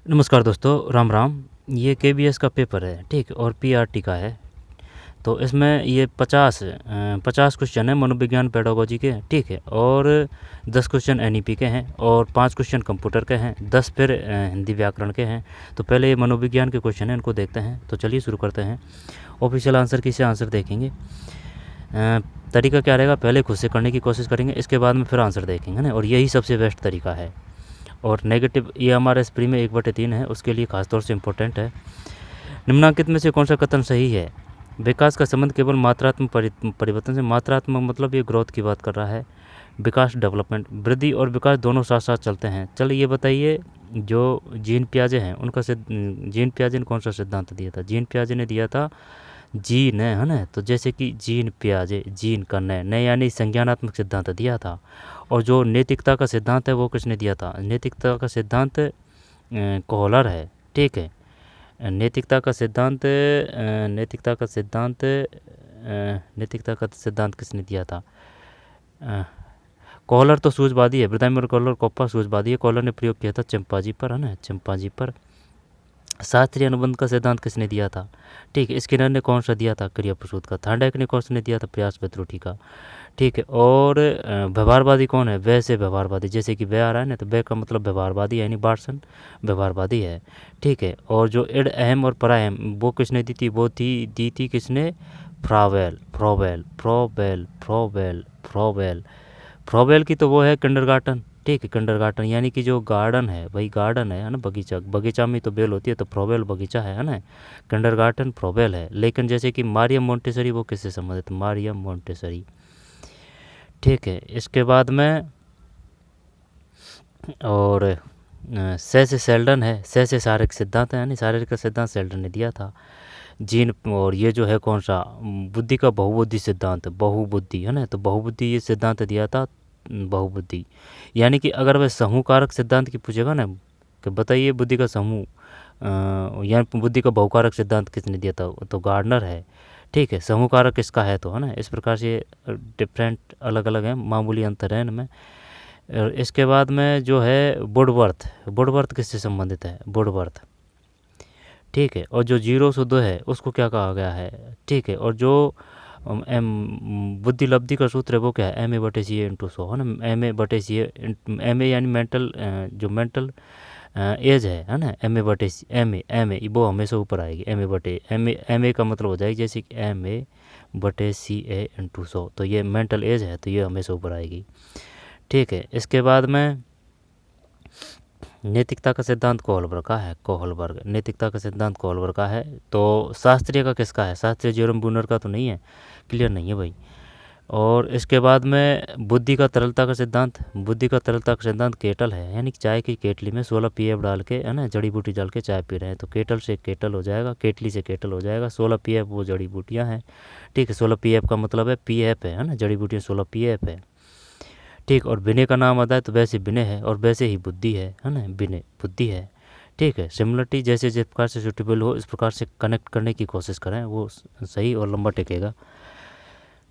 नमस्कार दोस्तों, राम राम। ये केबीएस का पेपर है, ठीक, और पीआरटी का है। तो इसमें ये 50 क्वेश्चन है मनोविज्ञान पेडागोजी के, ठीक है, और 10 क्वेश्चन एनईपी के हैं और 5 क्वेश्चन कंप्यूटर के हैं, 10 फिर हिंदी व्याकरण के हैं। तो पहले ये मनोविज्ञान के क्वेश्चन हैं, इनको देखते हैं। तो चलिए शुरू करते हैं। ऑफिशियल आंसर की से आंसर देखेंगे। तरीका क्या रहेगा, पहले खुद से करने की कोशिश करेंगे, इसके बाद में फिर आंसर देखेंगे ना, और यही सबसे बेस्ट तरीका है। और नेगेटिव ये हमारे स्प्री में 1/3 है, उसके लिए खासतौर से इम्पोर्टेंट है। निम्नलिखित में से कौन सा कथन सही है? विकास का संबंध केवल मात्रात्मक परिवर्तन से, मात्रात्मक मतलब ये ग्रोथ की बात कर रहा है। विकास डेवलपमेंट, वृद्धि और विकास दोनों साथ साथ चलते हैं। चलिए ये बताइए, जो जीन पियाजे हैं उनका जीन पियाजे ने कौन सा सिद्धांत दिया था? जीन पियाजे ने दिया था जीन है ना। तो जैसे कि जीन पियाजे, जीन का नए यानी संज्ञानात्मक सिद्धांत दिया था। और जो नैतिकता का सिद्धांत है वो किसने दिया था? नैतिकता का सिद्धांत कोहलर है, ठीक है। नैतिकता का सिद्धांत किसने दिया था? कोहलर तो सूझवादी है, ब्रदाइमर कोहलर कोप्पा सूझवादी है। कोहलर ने प्रयोग किया था चंपाजी पर, है ना, चंपाजी पर। शास्त्रीय अनुबंध का सिद्धांत किसने दिया था? ठीक है। स्किनर ने कौन सा दिया था? क्रिया प्रसूत का। थांडाइक ने कौन सा दिया था? प्रयास त्रुटि का, ठीक है। और व्यवहारवादी कौन है? वह से व्यवहारवादी, जैसे कि वह आ रहा है ना, तो वह का मतलब व्यवहारवादी यानी बार्सन व्यवहारवादी है, ठीक है। और जो इड अहम और पराअहम वो किसने दी थी? वो दी थी किसने? फ्रावेल फ्रोवेल फ्रोवेल फ्रोवेल फ्रोवेल फ्रोवेल की तो वो है किंडरगार्टन, ठीक है। किंडरगार्टन यानी कि जो गार्डन है, वही गार्डन है ना, बगीचा। बगीचा में तो बेल होती है, तो फ्रोवेल बगीचा है ना। किंडरगार्टन फ्रोवेल है। लेकिन जैसे कि मारियम मोंटेसरी वो किससे संबंधित? मारियम मोंटेसरी, ठीक है। इसके बाद में और से सेल्डन है। से शारीरिक सिद्धांत है, यानी शारीरिक का सिद्धांत सेल्डन ने दिया था। जीन और ये जो है कौन सा? बुद्धि का बहुबुद्धि सिद्धांत, बहुबुद्धि है ना। तो बहुबुद्धि ये सिद्धांत दिया था, बहुबुद्धि। यानी कि अगर वह समूह कारक सिद्धांत की पूछेगा ना कि बताइए बुद्धि का समूह या बुद्धि का बहुकारक सिद्धांत किसने दिया था? तो गार्डनर है, ठीक है। समूह कारक किसका है? तो है ना। इस प्रकार से डिफरेंट अलग अलग हैं, मामूली अंतर है इनमें। और इसके बाद में जो है वुडवर्थ, वुडवर्थ किससे संबंधित है? वुडवर्थ, ठीक है। और जो 0 से 2 है उसको क्या कहा गया है? ठीक है। और जो एम बुद्धि लब्धि का सूत्र है वो क्या है? MA/CA × 100, है ना। MA/CA, MA यानी मेंटल, जो मेंटल एज है ना। MA वो हमेशा ऊपर आएगी। MA का मतलब हो जाएगी जैसे कि MA/CA × 100, तो ये मेंटल एज है, तो ये हमेशा ऊपर आएगी, ठीक है। इसके बाद में नैतिकता का सिद्धांत कोहलबर्ग का है, कोहलबर्ग। नैतिकता का सिद्धांत कोहलबर्ग का है। तो शास्त्रीय का किसका है? शास्त्रीय जेरोम ब्रूनर का तो नहीं है, क्लियर नहीं है भाई। और इसके बाद में बुद्धि का तरलता का सिद्धांत, बुद्धि का तरलता का सिद्धांत केटल है, यानी कि चाय की केटली में 16 पीएफ डाल के, है ना, जड़ी बूटी डाल के चाय पी रहे हैं, तो केटल से केटल हो जाएगा, केटली से केटल हो जाएगा। 16 पीएफ वो जड़ी बूटियाँ हैं, ठीक है। 16 पीएफ का मतलब है पीएफ है ना, जड़ी बूटियाँ 16 पीएफ है, ठीक। और विनय का नाम आता है तो वैसे विनय है, और वैसे ही बुद्धि है ना, विनय बुद्धि है, ठीक है। सिमिलरिटी जैसे जिस प्रकार से सूटेबल हो इस प्रकार से कनेक्ट करने की कोशिश करें, वो सही और लंबा टिकेगा,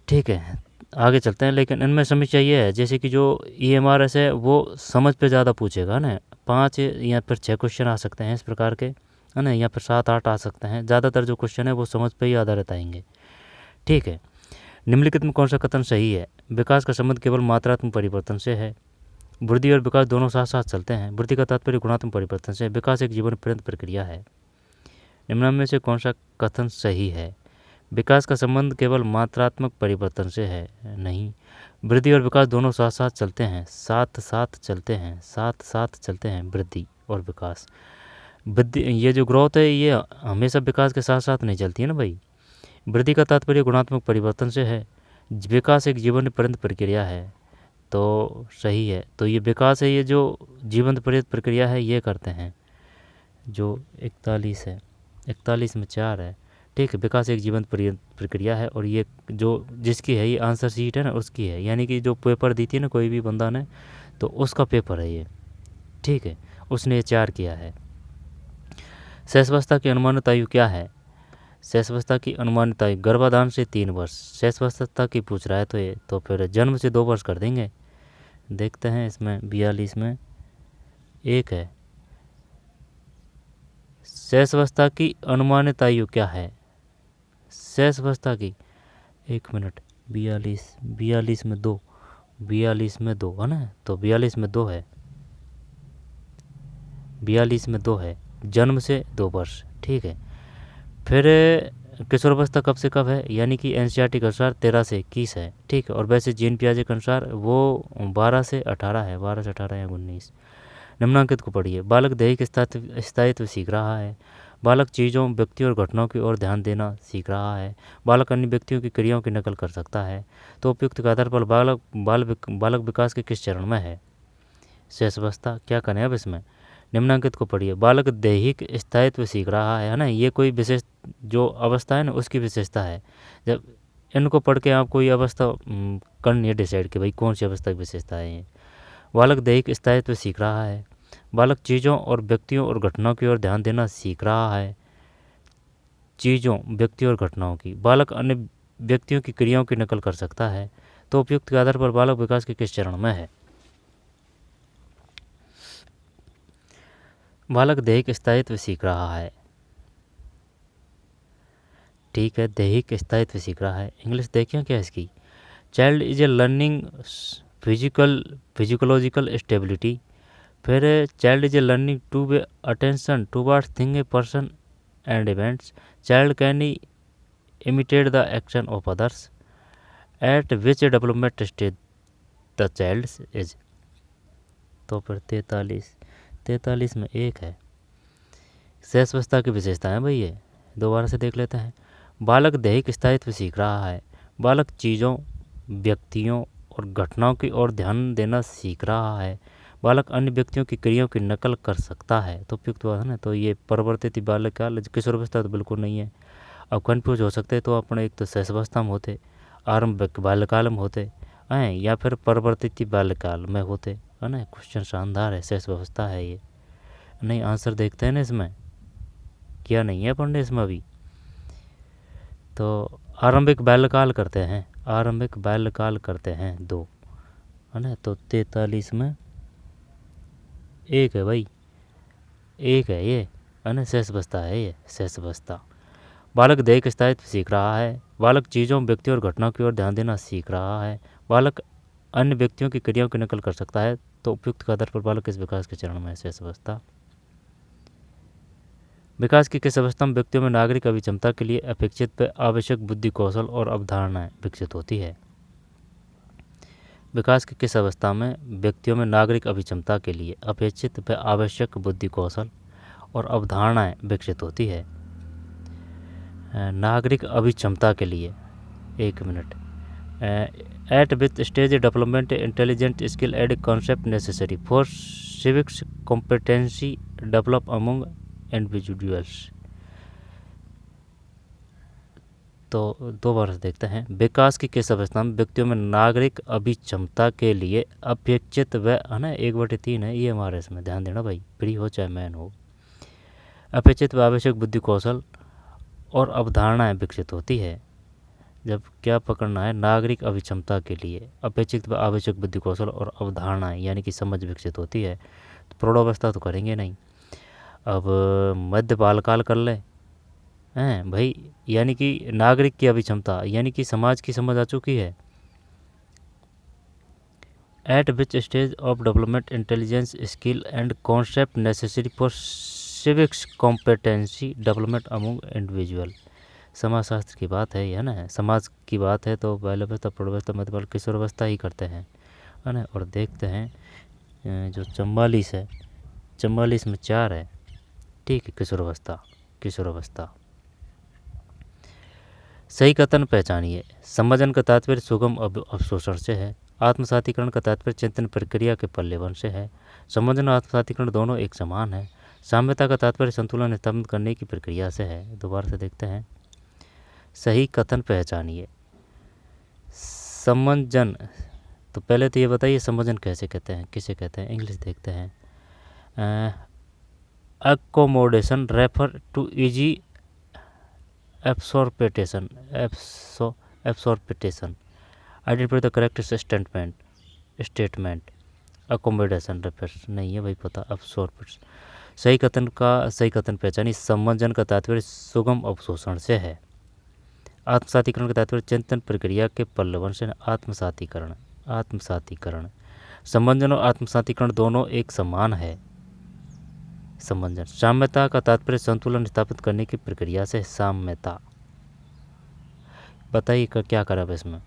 ठीक है। आगे चलते हैं। लेकिन इनमें समस्या ये है, जैसे कि जो EMRS है वो समझ पे ज़्यादा पूछेगा ना। 5 या फिर 6 क्वेश्चन आ सकते हैं इस प्रकार के, है ना, या फिर 7-8 आ सकते हैं। ज़्यादातर जो क्वेश्चन है वो समझ पे ही आधारित आएंगे, ठीक है। निम्नलिखित में कौन सा कथन सही है? विकास का संबंध केवल मात्रात्मक परिवर्तन से है। वृद्धि और विकास दोनों साथ साथ चलते हैं। वृद्धि का तात्पर्य गुणात्मक परिवर्तन से। विकास एक जीवन पर्यंत प्रक्रिया है। निम्न में से कौन सा कथन सही है? विकास का संबंध केवल मात्रात्मक परिवर्तन से है, नहीं। वृद्धि और विकास दोनों साथ साथ चलते हैं, साथ साथ चलते हैं, साथ साथ चलते हैं वृद्धि और विकास। वृद्धि ये जो ग्रोथ है ये हमेशा विकास के साथ साथ नहीं चलती है ना भाई। वृद्धि का तात्पर्य गुणात्मक परिवर्तन से है। विकास एक जीवन पर्यंत प्रक्रिया है, तो सही है। तो ये विकास है, ये जो जीवन पर्यंत प्रक्रिया है ये करते हैं। जो 41 है, 41 में 4 है, ठीक है। विकास एक जीवन प्रक्रिया है, और ये जो जिसकी है ये आंसर शीट है ना उसकी है, यानी कि जो पेपर दी थी ना कोई भी बंदा ने, तो उसका पेपर है ये, ठीक है। उसने ये 4 किया है। शैशवावस्था की अनुमानित आयु क्या है? शैशवावस्था की अनुमानित आयु गर्भाधान से 3 वर्ष। शैशवावस्था की पूछ रहा है तो ये, तो फिर जन्म से 2 वर्ष कर देंगे। देखते हैं इसमें 42 में 1 है, शेष अवस्था की अनुमानित आयु क्या है? शेष अवस्था की 1 मिनट 42 में 2 है ना, तो 42 में 2 है, 42 में 2 है, जन्म से 2 वर्ष, ठीक है। फिर किशोरावस्था कब से कब है, यानी कि एनसीईआरटी के अनुसार 13 से 21 है, ठीक है। और वैसे जीन पियाजे के अनुसार वो 12 से 18 है, 12 से 18 या 19। निम्नांकित को पढ़िए। बालक दैहिक स्थायित्व सीख रहा है, बालक चीज़ों, व्यक्तियों और घटनाओं की ओर ध्यान देना सीख रहा है, बालक अन्य व्यक्तियों की क्रियाओं की नकल कर सकता है। तो उपयुक्त के आधार पर बालक विकास के किस चरण में है? शेष अवस्था। क्या करें अब इसमें? निम्नांकित को पढ़िए। बालक दैहिक स्थायित्व सीख रहा है ना, ये कोई विशेष जो अवस्था है ना उसकी विशेषता है। जब इनको पढ़ के आप कोई अवस्था करनी है डिसाइड कि भाई कौन सी अवस्था की विशेषता है ये। बालक दैहिक स्थायित्व सीख रहा है, बालक चीज़ों और व्यक्तियों और घटनाओं की ओर ध्यान देना सीख रहा है, चीज़ों, व्यक्तियों और घटनाओं की। बालक अन्य व्यक्तियों की क्रियाओं की नकल कर सकता है। तो उपयुक्त के आधार पर बालक विकास के किस चरण में है? बालक दैहिक स्थायित्व सीख रहा है, ठीक है, दैहिक स्थायित्व सीख रहा है। इंग्लिश देखिए क्या इसकी। Child is a learning physiological stability. फिर child is a learning to pay attention towards thing a person and events. Child can imitate the action of others. At which development stage the child is. तो फिर 43 में 1 है। शेष अवस्था की विशेषता है भाई ये, दोबारा से देख लेते हैं। बालक दैहिक स्थायित्व सीख रहा है, बालक चीज़ों, व्यक्तियों और घटनाओं की ओर ध्यान देना सीख रहा है, बालक अन्य व्यक्तियों की क्रियाओं की नकल कर सकता है। तो उपयुक्त बात है ना, तो ये परिवर्तित बाल्यकाल किशोरावस्था तो बिल्कुल नहीं है। अब कन्फ्यूज हो सकते तो अपने एक तो शेष अवस्था में होते, आरंभिक बाल्यकाल में होते हैं, या फिर परिवर्तित बाल्यकाल में होते, है ना। क्वेश्चन शानदार है, शेष अवस्था है ये। नहीं, आंसर देखते हैं ना इसमें, क्या नहीं है पढ़ने इसमें अभी। तो आरंभिक बाल्यकाल करते हैं, आरंभिक बाल्यकाल करते हैं 2, है ना। तो 43 में 1 है भाई, 1 है ये, है ना। शेष अवस्था है ये, शेष अवस्था। बालक दैहिक स्थायित्व सीख रहा है, बालक चीज़ों, व्यक्तियों और घटनाओं की ओर ध्यान देना सीख रहा है, बालक अन्य व्यक्तियों की क्रियाओं की नकल कर सकता है। तो उपयुक्त के आधार पर बालक किस विकास के चरण में है? शेष अवस्था। विकास की किस अवस्था में व्यक्तियों में नागरिक अभिक्षमता के लिए अपेक्षित व आवश्यक बुद्धि, कौशल और अवधारणाएं विकसित होती है? विकास की किस अवस्था में व्यक्तियों में नागरिक अभिक्षमता के लिए अपेक्षित व आवश्यक बुद्धि, कौशल और अवधारणाएं विकसित होती है? नागरिक अभिक्षमता के लिए 1 minute. Eight which stage development intelligent skill and concept necessary for civics competency develop among individuals. तो दो बार देखते हैं। विकास की किस अवस्था में व्यक्तियों में नागरिक अभिक्षमता के लिए अपेक्षित व, है ना, 1/3 है ये हमारे इसमें, ध्यान देना भाई, प्री हो चाहे मैन हो। अपेक्षित व आवश्यक बुद्धि, कौशल और अवधारणाएं विकसित होती है। जब क्या पकड़ना है? नागरिक अभिक्षमता के लिए अपेक्षित व आवश्यक बुद्धि, कौशल और अवधारणाएं यानी कि समझ विकसित होती है। तो प्रौढ़ावस्था तो करेंगे नहीं। अब मध्य बालकाल कर ले हैं भाई, यानी कि नागरिक की अभिक्षमता यानी कि समाज की समझ आ चुकी है। Eight which stage of development intelligence skill and concept necessary for civics competency development among individual. समाजशास्त्र की बात है, है ना, समाज की बात है। तो बाल्यावस्था, प्रौढ़ावस्था, मध्यबाल, किशोरावस्था ही करते हैं, है ना। और देखते हैं जो 44 है, 44 में 4 है, ठीक है। किशोरावस्था। सही कथन पहचानिए। सम्मोहन का तात्पर्य सुगम अवशोषण से है, आत्मसातीकरण का तात्पर्य चिंतन प्रक्रिया के पल्लेवन से है, सम्मोहन और आत्मसातीकरण दोनों एक समान है, साम्यता का तात्पर्य संतुलन स्थापित करने की प्रक्रिया से है। दोबारा से देखते हैं। सही कथन पहचानिए। सम्मोहन, तो पहले तो ये बताइए सम्मोहन कैसे कहते हैं, किसे कहते हैं? इंग्लिश देखते हैं। Accommodation refer to easy absorption identify the correct statement. Accommodation refer नहीं है भाई पता, absorption सही कथन पहचानिए। सम्मोहन का तात्पर्य सुगम अवशोषण से है। आत्मसातीकरण का तात्पर्य चिंतन प्रक्रिया के पल्लवन से। आत्मसातीकरण सम्मोहन और आत्मसातीकरण दोनों एक समान है। सम्मोहन। साम्यता का तात्पर्य संतुलन स्थापित करने की प्रक्रिया से। साम्यता बताइए क्या करा अब इसमें।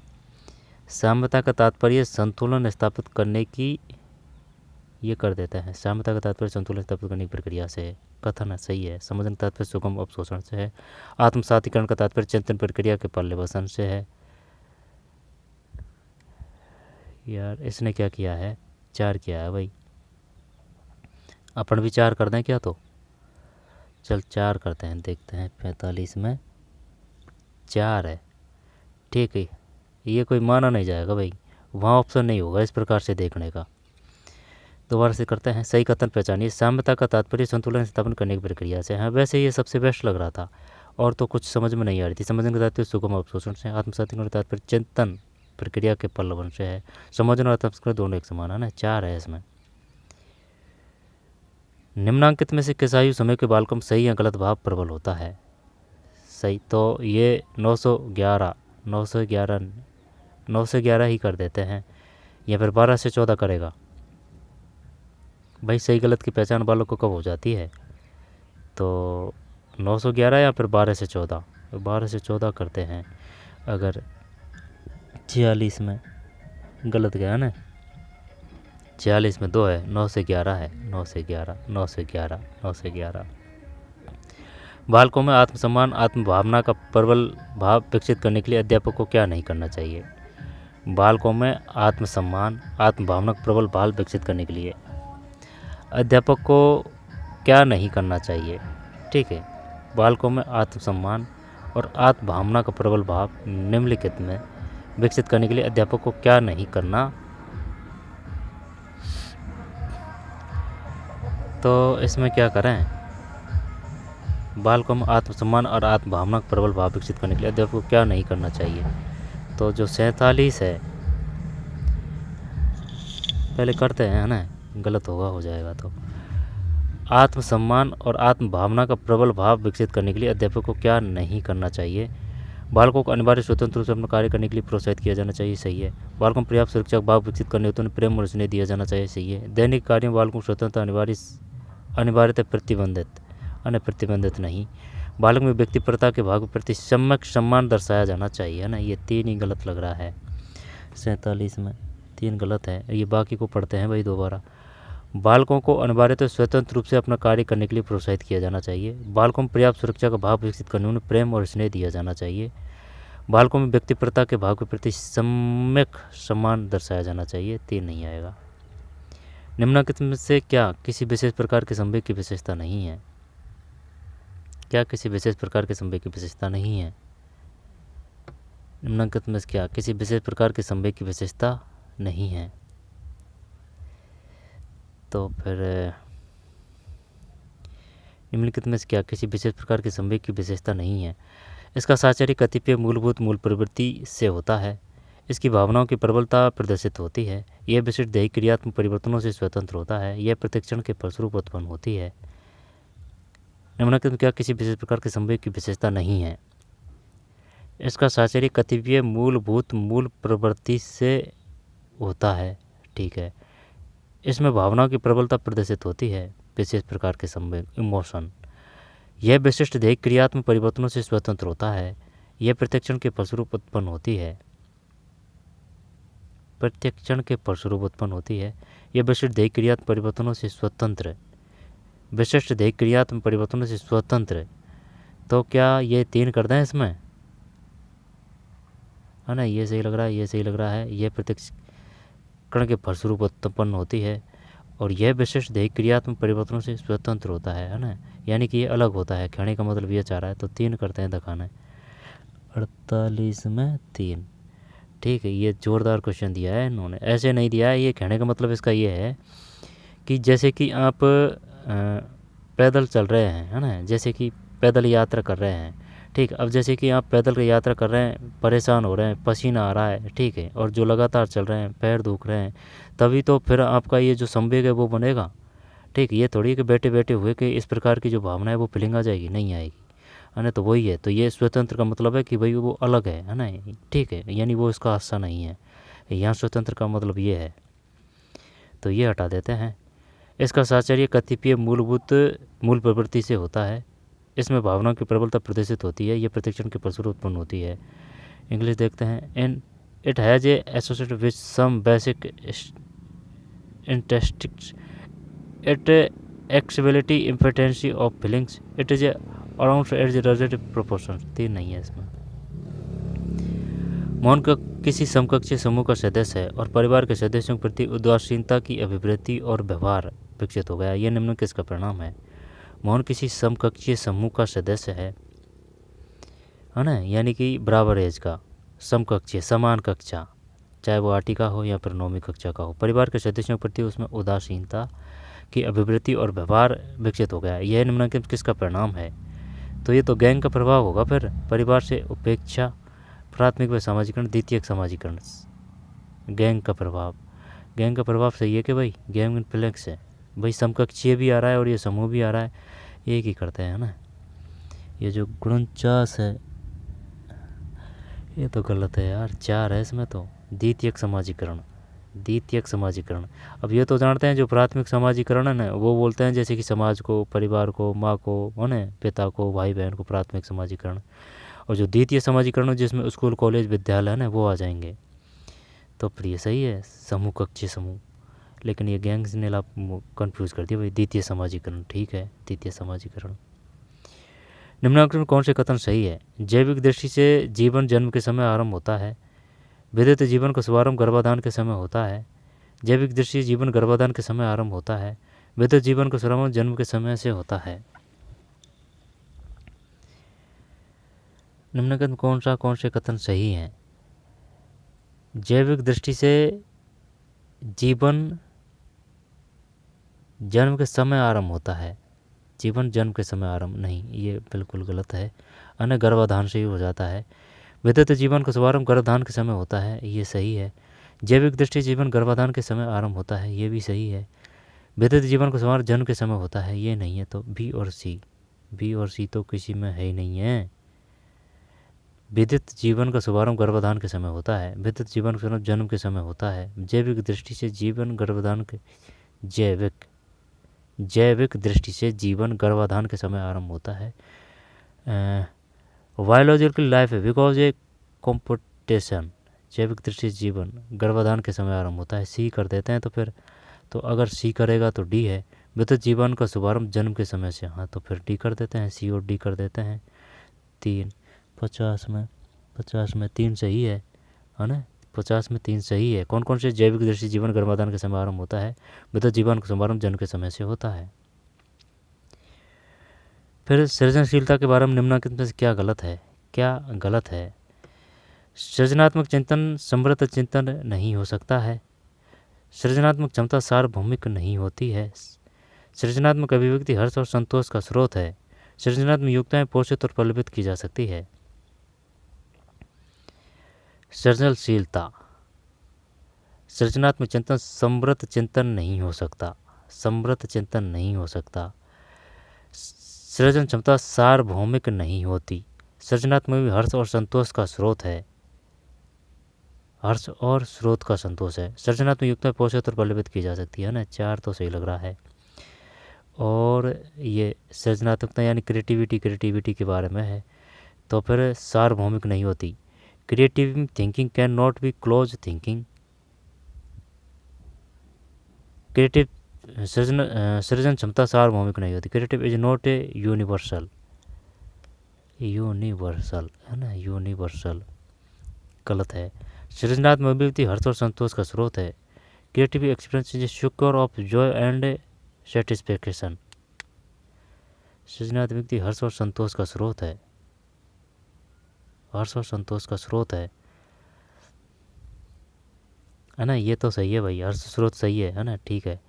साम्यता का तात्पर्य संतुलन स्थापित करने की, ये कर देते हैं। साम्यता का तात्पर्य संतुलन स्थापित करने की प्रक्रिया से है। कथन है, सही है। सम्मोहन का तात्पर्य सुगम अवशोषण से है। आत्मसातीकरण का तात्पर्य चिंतन प्रक्रिया के पर्यवसन से है। यार इसने क्या किया है, 4 किया है भाई। अपन भी 4 कर दें क्या? तो चल 4 करते हैं, देखते हैं। 45 में 4 है, ठीक है। ये कोई माना नहीं जाएगा भाई, वहाँ ऑप्शन नहीं होगा इस प्रकार से देखने का। दोबारा से करते हैं। सही कथन पहचानिए। साम्यता का तात्पर्य संतुलन स्थापन करने की प्रक्रिया से। हाँ वैसे ये सबसे बेस्ट लग रहा था, और तो कुछ समझ में नहीं आ रही थी। सम्मोहन का तात्पर्य सुगम अवशोषण से। आत्मसातीकरण का तात्पर्य चिंतन प्रक्रिया के पल्लवन से है। सम्मोहन और आत्मसातीकरण दोनों एक समान है ना, 4 है इसमें। निम्नांकित में से किस आयु समय के बालकों में सही या गलत भाव प्रबल होता है? सही, तो ये 911 ही कर देते हैं, या फिर 12 से 14 करेगा भाई। सही गलत की पहचान बालक को कब हो जाती है? तो 911 या फिर 12 से 14। 12 से 14 करते हैं। अगर 46 में गलत गया ना, 46 में 2 है, 9 से 11 है। 9 से 11। बालकों में आत्मसम्मान आत्मभावना का प्रबल भाव विकसित करने के लिए अध्यापक को क्या नहीं करना चाहिए? बालकों में आत्मसम्मान आत्मभावना का प्रबल भाव विकसित करने के लिए अध्यापक को क्या नहीं करना चाहिए? ठीक है, बालकों में आत्मसम्मान और आत्मभावना का प्रबल भाव निम्नलिखित में विकसित करने के लिए अध्यापक को क्या नहीं करना? तो इसमें क्या करें? बालकों में आत्मसम्मान और आत्मभावना का प्रबल भाव विकसित करने के लिए अध्यापक को क्या नहीं करना चाहिए? तो जो 47 है, पहले करते हैं, है ना, गलत हो जाएगा। तो आत्मसम्मान और आत्मभावना का प्रबल भाव विकसित करने के लिए अध्यापक को क्या नहीं करना चाहिए? बालकों को अनिवार्य स्वतंत्र रूप से अपना कार्य करने के लिए प्रोत्साहित किया जाना चाहिए। सही है। बालकों में पर्याप्त सुरक्षा भाव विकसित करने हेतु उन्हें प्रेम और स्नेह दिया जाना चाहिए। सही है। दैनिक कार्यों में बालकों को स्वतंत्रता अनिवार्यता प्रतिबंधित नहीं। बालक में व्यक्तिपरता के भाव के प्रति सम्यक सम्मान दर्शाया जाना चाहिए, है ना। ये 3 ही गलत लग रहा है। 47 में 3 गलत है। ये बाकी को पढ़ते हैं भाई दोबारा। बालकों को अनिवार्यतः स्वतंत्र रूप से अपना कार्य करने के लिए प्रोत्साहित किया जाना चाहिए। बालकों में पर्याप्त सुरक्षा का भाव विकसित करने में प्रेम और स्नेह दिया जाना चाहिए। बालकों में व्यक्तिपरता के भाव के प्रति सम्यक सम्मान दर्शाया जाना चाहिए। 3 नहीं आएगा। निम्नलिखित में से क्या किसी विशेष प्रकार के संवेग की विशेषता नहीं है? क्या किसी विशेष प्रकार के संवेग की विशेषता नहीं है? निम्नलिखित में से क्या किसी विशेष प्रकार के संवेग की विशेषता नहीं है? तो फिर निम्नलिखित में से क्या किसी विशेष प्रकार के संवेग की विशेषता नहीं है? इसका साहचर्य कतिपय मूल प्रवृत्ति से होता है। इसकी भावनाओं की प्रबलता प्रदर्शित होती है। यह विशिष्ट दैहिक क्रियात्मक परिवर्तनों से स्वतंत्र होता है। यह प्रतिक्षण के फलस्वरूप उत्पन्न होती है। निम्नलिखित में क्या किसी विशेष प्रकार के संवेग की विशेषता नहीं है? इसका साहचर्य कतिपय मूल प्रवृत्ति से होता है। ठीक है। इसमें भावनाओं की प्रबलता प्रदर्शित होती है। विशेष प्रकार के संवेग इमोशन। यह विशिष्ट दैहिक क्रियात्मक परिवर्तनों से स्वतंत्र होता है। यह प्रतिक्षण के फलस्वरूप उत्पन्न होती है। यह विशिष्ट दैहिक क्रियात्मक परिवर्तनों से स्वतंत्र। विशिष्ट दैहिक क्रियात्मक परिवर्तनों से स्वतंत्र। तो क्या ये 3 कर दें इसमें, है ना। ये सही लग रहा है। यह प्रतिक्षण के फलस्वरूप उत्पन्न होती है और यह विशिष्ट दैहिक क्रियात्मक परिवर्तनों से स्वतंत्र होता है ना। यानी कि ये अलग होता है। कहने का मतलब ये चाह रहा है। तो 3 करते हैं दिखाना। 48 में 3। ठीक है। ये जोरदार क्वेश्चन दिया है इन्होंने, ऐसे नहीं दिया है। ये कहने का मतलब इसका ये है कि जैसे कि आप पैदल चल रहे हैं, है ना, जैसे कि पैदल यात्रा कर रहे हैं। ठीक। अब जैसे कि आप पैदल की यात्रा कर रहे हैं, परेशान हो रहे हैं, पसीना आ रहा है, ठीक है, और जो लगातार चल रहे हैं, पैर दुख रहे हैं, तभी तो फिर आपका ये जो संवेग है वो बनेगा। ठीक, ये थोड़ी है कि बैठे बैठे हुए कि इस प्रकार की जो भावना है वो फीलिंग आ जाएगी, नहीं आएगी, है ना। तो वही है, तो ये स्वतंत्र का मतलब है कि भाई वो अलग है ना, ठीक है, यानी वो इसका हिस्सा नहीं है। यहाँ स्वतंत्र का मतलब ये है, तो ये हटा देते हैं। इसका साहचर्य कतिपय मूल प्रवृत्ति से होता है। इसमें भावनाओं की प्रबलता प्रदर्शित होती है, ये प्रतिक्षण के फलस्वरूप उत्पन्न होती है। इंग्लिश देखते हैं। In it has a associated with some basic intrinsics it accessibility importancy of feelings it is around age relative proportion. तीन नहीं है इसमें। मौन का किसी समकक्षीय समूह का सदस्य है और परिवार के सदस्यों के प्रति उदासीनता की अभिवृत्ति और व्यवहार विकसित हो गया। यह निम्न किसका परिणाम है? मौन किसी समकक्षीय समूह का सदस्य है ना, यानी कि बराबर एज का, समकक्षीय, समान कक्षा, चाहे वो 8वीं का हो या फिर 9वीं कक्षा का हो। परिवार के सदस्यों के प्रति उसमें उदासीनता की अभिवृत्ति और व्यवहार विकसित हो गया। यह निम्नलिखित किसका परिणाम है? तो ये तो गैंग का प्रभाव होगा। फिर परिवार से उपेक्षा, प्राथमिक व सामाजिकरण, द्वितीयक सामाजिकरण। गैंग का प्रभाव सही है कि भाई गैंग इन्फ्लुएंस है, भाई समकक्षीय भी आ रहा है और ये समूह भी आ रहा है, एक ही करते हैं ना। ये जो 49 है ये तो गलत है यार, 4 है इसमें तो। द्वितीयक समाजीकरण। अब ये तो जानते हैं जो प्राथमिक समाजीकरण है ना, वो बोलते हैं जैसे कि समाज को, परिवार को, माँ को, है ना, पिता को, भाई बहन को प्राथमिक समाजीकरण। और जो द्वितीय समाजीकरण जिसमें स्कूल, कॉलेज, विद्यालय है ना, वो आ जाएंगे। तो फिर ये सही है, समूह कक्षीय समूह। लेकिन ये गैंग्स ने आप कंफ्यूज कर दिया भाई, द्वितीय समाजीकरण, ठीक है, द्वितीय समाजीकरण। निम्नांकन में कौन से कथन सही है? जैविक दृष्टि से जीवन जन्म के समय आरंभ होता है। विद्युत जीवन का शुभारंभ गर्भाधान के समय होता है। जैविक दृष्टि से जीवन गर्भाधान के समय आरंभ होता है। विद्युत जीवन का शुभारंभ जन्म के समय से होता है। निम्नलिखित में कौन से कथन सही हैं? जैविक दृष्टि से जीवन जन्म के समय आरंभ होता है। जीवन जन्म के समय आरंभ नहीं, ये बिल्कुल गलत है, अन्य गर्भाधान से ही हो जाता है। विद्युत जीवन का शुभारंभ गर्भाधान के समय होता है, ये सही है। जैविक दृष्टि जीवन गर्भाधान के समय आरंभ होता है, ये भी सही है। विद्युत जीवन का शुभारंभ जन्म के समय होता है, ये नहीं है। तो बी और सी तो किसी में है ही नहीं है। विद्युत जीवन का शुभारंभ गर्भाधान के समय होता है, विद्युत जीवन का शुभारंभ जन्म के समय होता है। जैविक दृष्टि से जीवन गर्भाधान के जैविक दृष्टि से जीवन गर्भाधान के समय आरंभ होता है। बायोलॉजिकल लाइफ है बिकॉज ए कॉम्पिटिशन। जैविक दृष्टि से जीवन गर्भाधान के समय आरंभ होता है, सी कर देते हैं। तो फिर तो अगर सी करेगा तो डी है। विद्युत जीवन का शुभारंभ जन्म के समय से, हाँ, तो फिर डी कर देते हैं, सी और डी कर देते हैं। 3 50 में 3 सही है ना, 50 में 3 सही है। कौन कौन से जैविक दृष्टि जीवन गर्भाधान के समय आरंभ होता है? विद्युत जीवन का शुभारंभ जन्म के समय से होता है। फिर सृजनशीलता के बारे में निम्नलिखित में से क्या गलत है? सृजनात्मक चिंतन समृद्ध चिंतन नहीं हो सकता है। सृजनात्मक क्षमता सार्वभौमिक नहीं होती है। सृजनात्मक अभिव्यक्ति हर्ष और संतोष का स्रोत है। सृजनात्मक योग्यताएं पोषित और प्रलोभित की जा सकती है। सृजनशीलता, सृजनात्मक चिंतन समृद्ध चिंतन नहीं हो सकता। सृजन क्षमता सार्वभौमिक नहीं होती। सृजनात्मक भी हर्ष और संतोष का स्रोत है। सृजनात्मक युक्तता पोषित और प्रलोभित की जा सकती है ना, 4 तो सही लग रहा है। और ये सृजनात्मकता यानी क्रिएटिविटी के बारे में है, तो फिर सार्वभौमिक नहीं होती। Creative thinking can not be close thinking. Creative सृजन क्षमता सार्वभौमिक नहीं होती। Creative is not a universal है ना, यूनिवर्सल गलत है। सृजनात्मक अभिव्यक्ति हर्ष और संतोष का स्रोत है। Creative experience is secure of Joy and satisfaction. सृजनात्मक अभिव्यक्ति हर्ष और संतोष का स्रोत है ना, ये तो सही है भाई, हर्ष स्रोत सही है ना, ठीक है।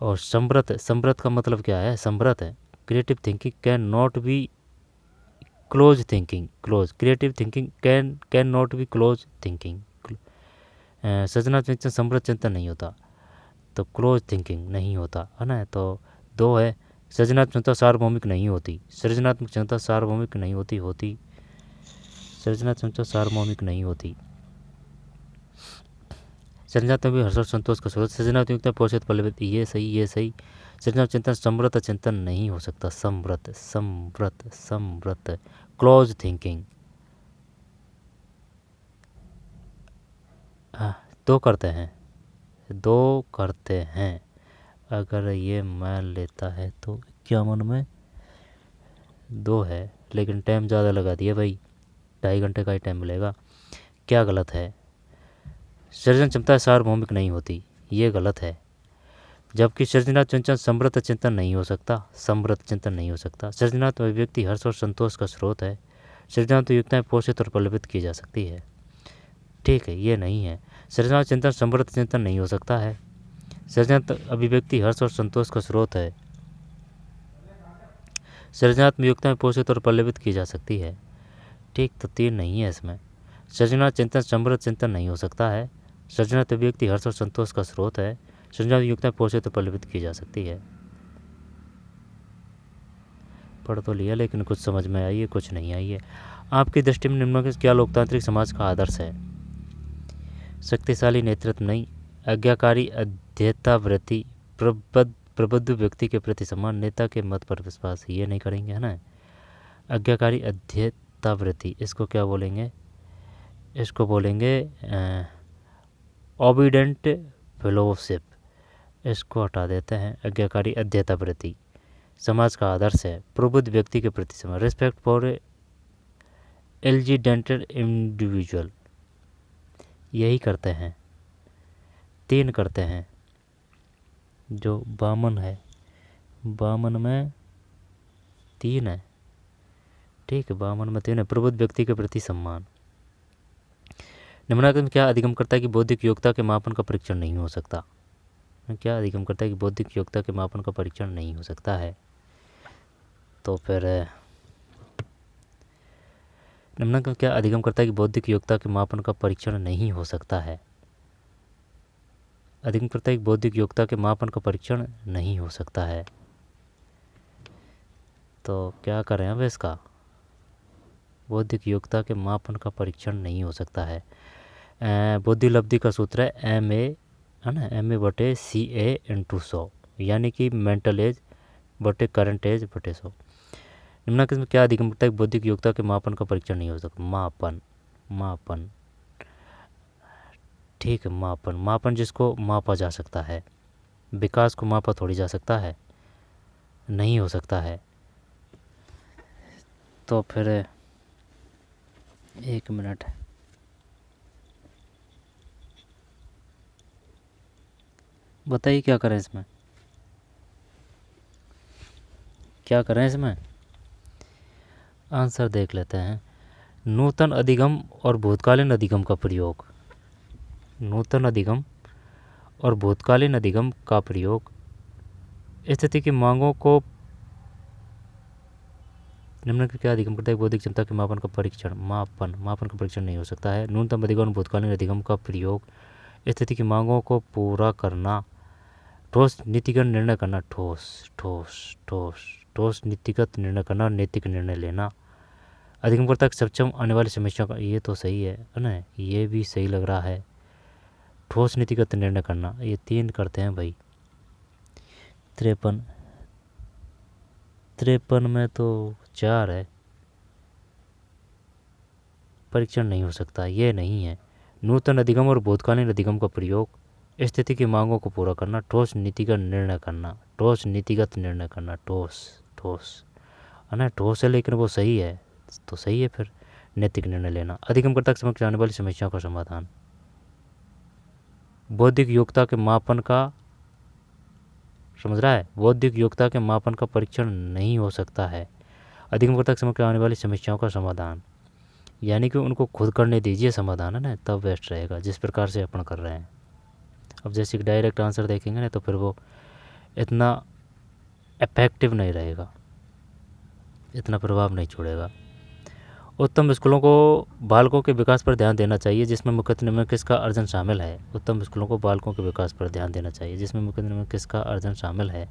और समृद्ध का मतलब क्या है? समृद्ध है। Creative thinking can not be close thinking. Creative thinking can not be close thinking. सृजनात्मक चिंतन समृद्ध चिंतन नहीं होता। तो क्लोज थिंकिंग नहीं होता है ना। तो 2 है सृजनात्मक क्षमता सार्वभौमिक नहीं होती। सृजनात्मक क्षमता सार्वभौमिक नहीं होती सृजनात्मक क्षमता सार्वभौमिक नहीं होती। सृजनात्मक भी हर्ष और संतोष का स्रोत। सृजनात्मकता पोषित फलित, ये सही। सृजनात्मक चिंतन समृद्ध चिंतन नहीं हो सकता। समृद्ध क्लोज थिंकिंग। 2 करते हैं अगर ये मान लेता है तो 51 में 2 है, लेकिन टाइम ज़्यादा लगा दिया भाई, 2.5 घंटे का ही टाइम मिलेगा। क्या गलत है? सृजन क्षमता सार्वभौमिक नहीं होती, ये गलत है। जबकि सृजनात्मक चिंतन समृद्ध चिंतन नहीं हो सकता। सृजनात्मक अभिव्यक्ति हर्ष और संतोष का स्रोत है। सृजनात्मक युक्ताएं पोषित और प्रलोभित की जा सकती है। ठीक है, ये नहीं है। सृजनात्मक चिंतन समृद्ध चिंतन नहीं हो सकता है। सृजनात्मक अभिव्यक्ति हर्ष और संतोष का स्रोत है। सृजनात्मक युक्ताएं पोषित और प्रलोभित की जा सकती है। ठीक, तो 3 नहीं है इसमें। सृजनात्मक चिंतन समृद्ध चिंतन नहीं हो सकता है। सृजनात्मक अभिव्यक्ति हर्ष और संतोष का स्रोत है। सृजनात्मक युक्ताएं पोषित और प्रलोभित की जा सकती है। पढ़ तो लिया, लेकिन कुछ समझ में आई है, कुछ नहीं आई है। आपकी दृष्टि में निम्नलिखित क्या लोकतांत्रिक समाज का आदर्श है? शक्तिशाली नेतृत्व नहीं, आज्ञाकारी अध्येतावृत्ति, प्रबुद्ध व्यक्ति के प्रति सम्मान, नेता के मत पर विश्वास। ये नहीं करेंगे, है ना। आज्ञाकारी अध्येतावृत्ति, इसको क्या बोलेंगे? इसको बोलेंगे ओबीडेंट फेलोशिप। इसको हटा देते हैं। आज्ञाकारी अध्येतावृत्ति समाज का आदर्श है। प्रबुद्ध व्यक्ति के प्रति सम्मान, रिस्पेक्ट फॉर एलिजिडेंटेड इंडिविजुअल। यही करते हैं। 3 करते हैं। जो 52 है, 52 में 3 है। ठीक है, 52 में 3 है। प्रबुद्ध व्यक्ति के प्रति सम्मान। निम्नलिखित में क्या अधिगम करता है कि बौद्धिक योग्यता के मापन का परीक्षण नहीं हो सकता? क्या अधिगम करता है कि बौद्धिक योग्यता के मापन का परीक्षण नहीं हो सकता है? तो फिर निम्नलिखित में क्या अधिगम करता है कि बौद्धिक योग्यता के मापन का परीक्षण नहीं हो सकता है? अधिगम करता है कि बौद्धिक योग्यता के मापन का परीक्षण नहीं हो सकता है। तो क्या करें अब इसका? बौद्धिक योग्यता के मापन का परीक्षण नहीं हो सकता है। बौद्धिक उपलब्धि का सूत्र है MA, है ना, MA/CA × 100, यानी कि मेंटल एज बटे करंट एज बटे 100। निम्नलिखित में क्या अधिगम करता है कि बौद्धिक योग्यता के मापन का परीक्षण नहीं हो सकता? मापन। ठीक है, मापन जिसको मापा जा सकता है। विकास को मापा थोड़ी जा सकता है, नहीं हो सकता है। तो फिर 1 मिनट, बताइए क्या करें इसमें? आंसर देख लेते हैं। नूतन अधिगम और भूतकालीन अधिगम का प्रयोग। नूतन अधिगम और भूतकालीन अधिगम का प्रयोग स्थिति की मांगों को निम्नलिखित क्या अधिगम करता है? बौद्धिक क्षमता के मापन का परीक्षण। मापन का परीक्षण नहीं हो सकता है। न्यूनतम अधिगम और भूतकालीन अधिगम का प्रयोग स्थिति की मांगों को पूरा करना। ठोस नीतिगत निर्णय करना। ठोस नीतिगत निर्णय करना, नैतिक निर्णय लेना। अधिगमकर्ता सक्षम आने वाली समस्या का, ये तो सही है ना, ये भी सही लग रहा है। ठोस नीतिगत निर्णय करना, ये 3 करते हैं भाई। 53 में तो 4 है। परीक्षण नहीं हो सकता, ये नहीं है। नूतन अधिगम और भूतकालीन अधिगम का प्रयोग स्थिति की मांगों को पूरा करना। ठोस नीतिगत निर्णय करना। ठोस है ना, ठोस है, लेकिन वो सही है तो सही है। फिर नैतिक निर्णय लेना। अधिगमकर्ता के समक्ष आने वाली समस्याओं का समाधान। बौद्धिक योग्यता के मापन का, समझ रहा है, बौद्धिक योग्यता के मापन का परीक्षण नहीं हो सकता है। अधिगमकर्ता के समक्ष आने वाली समस्याओं का समाधान, यानी कि उनको खुद करने दीजिए समाधान, है ना, तब बेस्ट रहेगा, जिस प्रकार से अपन कर रहे हैं। अब जैसे कि डायरेक्ट आंसर देखेंगे ना, तो फिर वो इतना इफेक्टिव नहीं रहेगा, इतना प्रभाव नहीं छोड़ेगा। उत्तम स्कूलों को बालकों के विकास पर ध्यान देना चाहिए जिसमें मुख्यतः निम्न किसका अर्जन शामिल है। उत्तम स्कूलों को बालकों के विकास पर ध्यान देना चाहिए जिसमें मुख्यतः निम्न किसका अर्जन शामिल है।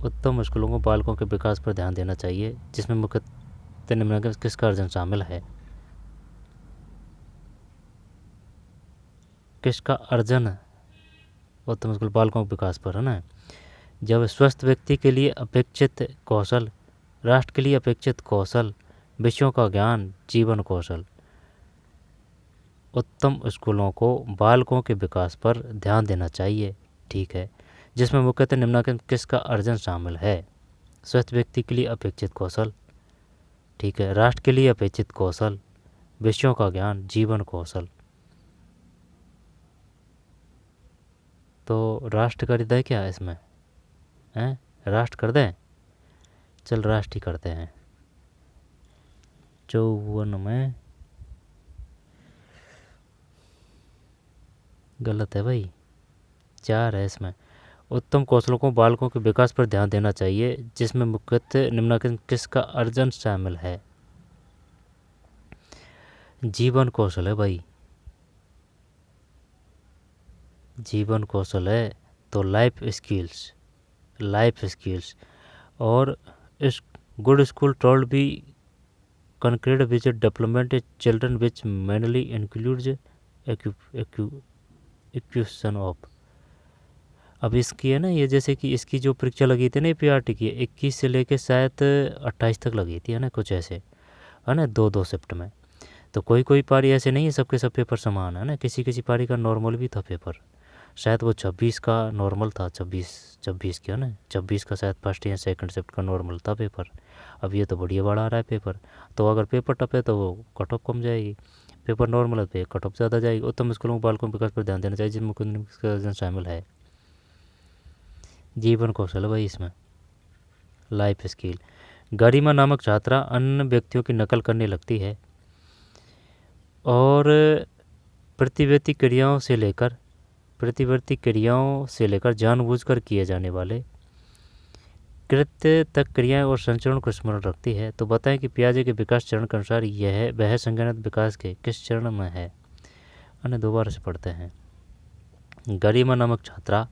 उत्तम स्कूलों को बालकों के विकास पर ध्यान देना चाहिए जिसमें मुख्यतः निम्न किसका अर्जन शामिल है। किसका अर्जन उत्तम स्कूल बालकों के विकास पर है ना। जब स्वस्थ व्यक्ति के लिए अपेक्षित कौशल, राष्ट्र के लिए अपेक्षित कौशल, विषयों का ज्ञान, जीवन कौशल। उत्तम स्कूलों को बालकों के विकास पर ध्यान देना चाहिए, ठीक है, जिसमें मुख्यतः निम्नलिखित किसका अर्जन शामिल है। स्वस्थ व्यक्ति के लिए अपेक्षित कौशल, ठीक है, राष्ट्र के लिए अपेक्षित कौशल, विषयों का ज्ञान, जीवन कौशल। तो राष्ट्र कर दें क्या इसमें हैं, राष्ट्र कर दें, चल राष्ट्र ही करते हैं। 54 में गलत है भाई, 4 है इसमें। उत्तम कौशलों को बालकों के विकास पर ध्यान देना चाहिए जिसमें मुख्यतः निम्नलिखित किसका अर्जन शामिल है। जीवन कौशल है भाई, जीवन कौशल है। तो लाइफ स्किल्स, लाइफ स्किल्स। और इस good school told be concrete which development children which mainly includes execution of. अब इसकी है ना, ये जैसे कि इसकी जो परीक्षा लगी थी ना पीआरटी की 21 से लेके शायद 28 तक लगी थी है ना, कुछ ऐसे है ना, 2-2 शिफ्ट में। तो कोई कोई पारी ऐसे नहीं है सबके सब पेपर समान है ना, किसी किसी पारी का नॉर्मल भी था पेपर, शायद वो 26 का नॉर्मल था, 26 का ना, 26 का शायद फर्स्ट या सेकंड शिफ्ट का नॉर्मल था पेपर। अब ये तो बढ़िया बड़ा आ रहा है पेपर, तो अगर पेपर टफ है तो वो कट ऑफ कम जाएगी, पेपर नॉर्मल है तो कट ऑफ ज़्यादा जाएगी। उत्तम स्कूलों बालकों विकास पर ध्यान देना चाहिए जिनमें मुख्य शामिल है। जीवन कौशल है भाई इसमें, लाइफ स्किल। गरिमा नामक छात्रा अन्य व्यक्तियों की नकल करने लगती है और प्रतिवर्ती क्रियाओं से लेकर जानबूझकर किए जाने वाले कृत्य तक क्रियाएं और संचरण को स्मरण रखती है। तो बताएं कि पियाजे के विकास चरण के अनुसार यह वह संज्ञानात्मक विकास के किस चरण में है। अन्य दोबारा से पढ़ते हैं। गरिमा नामक छात्रा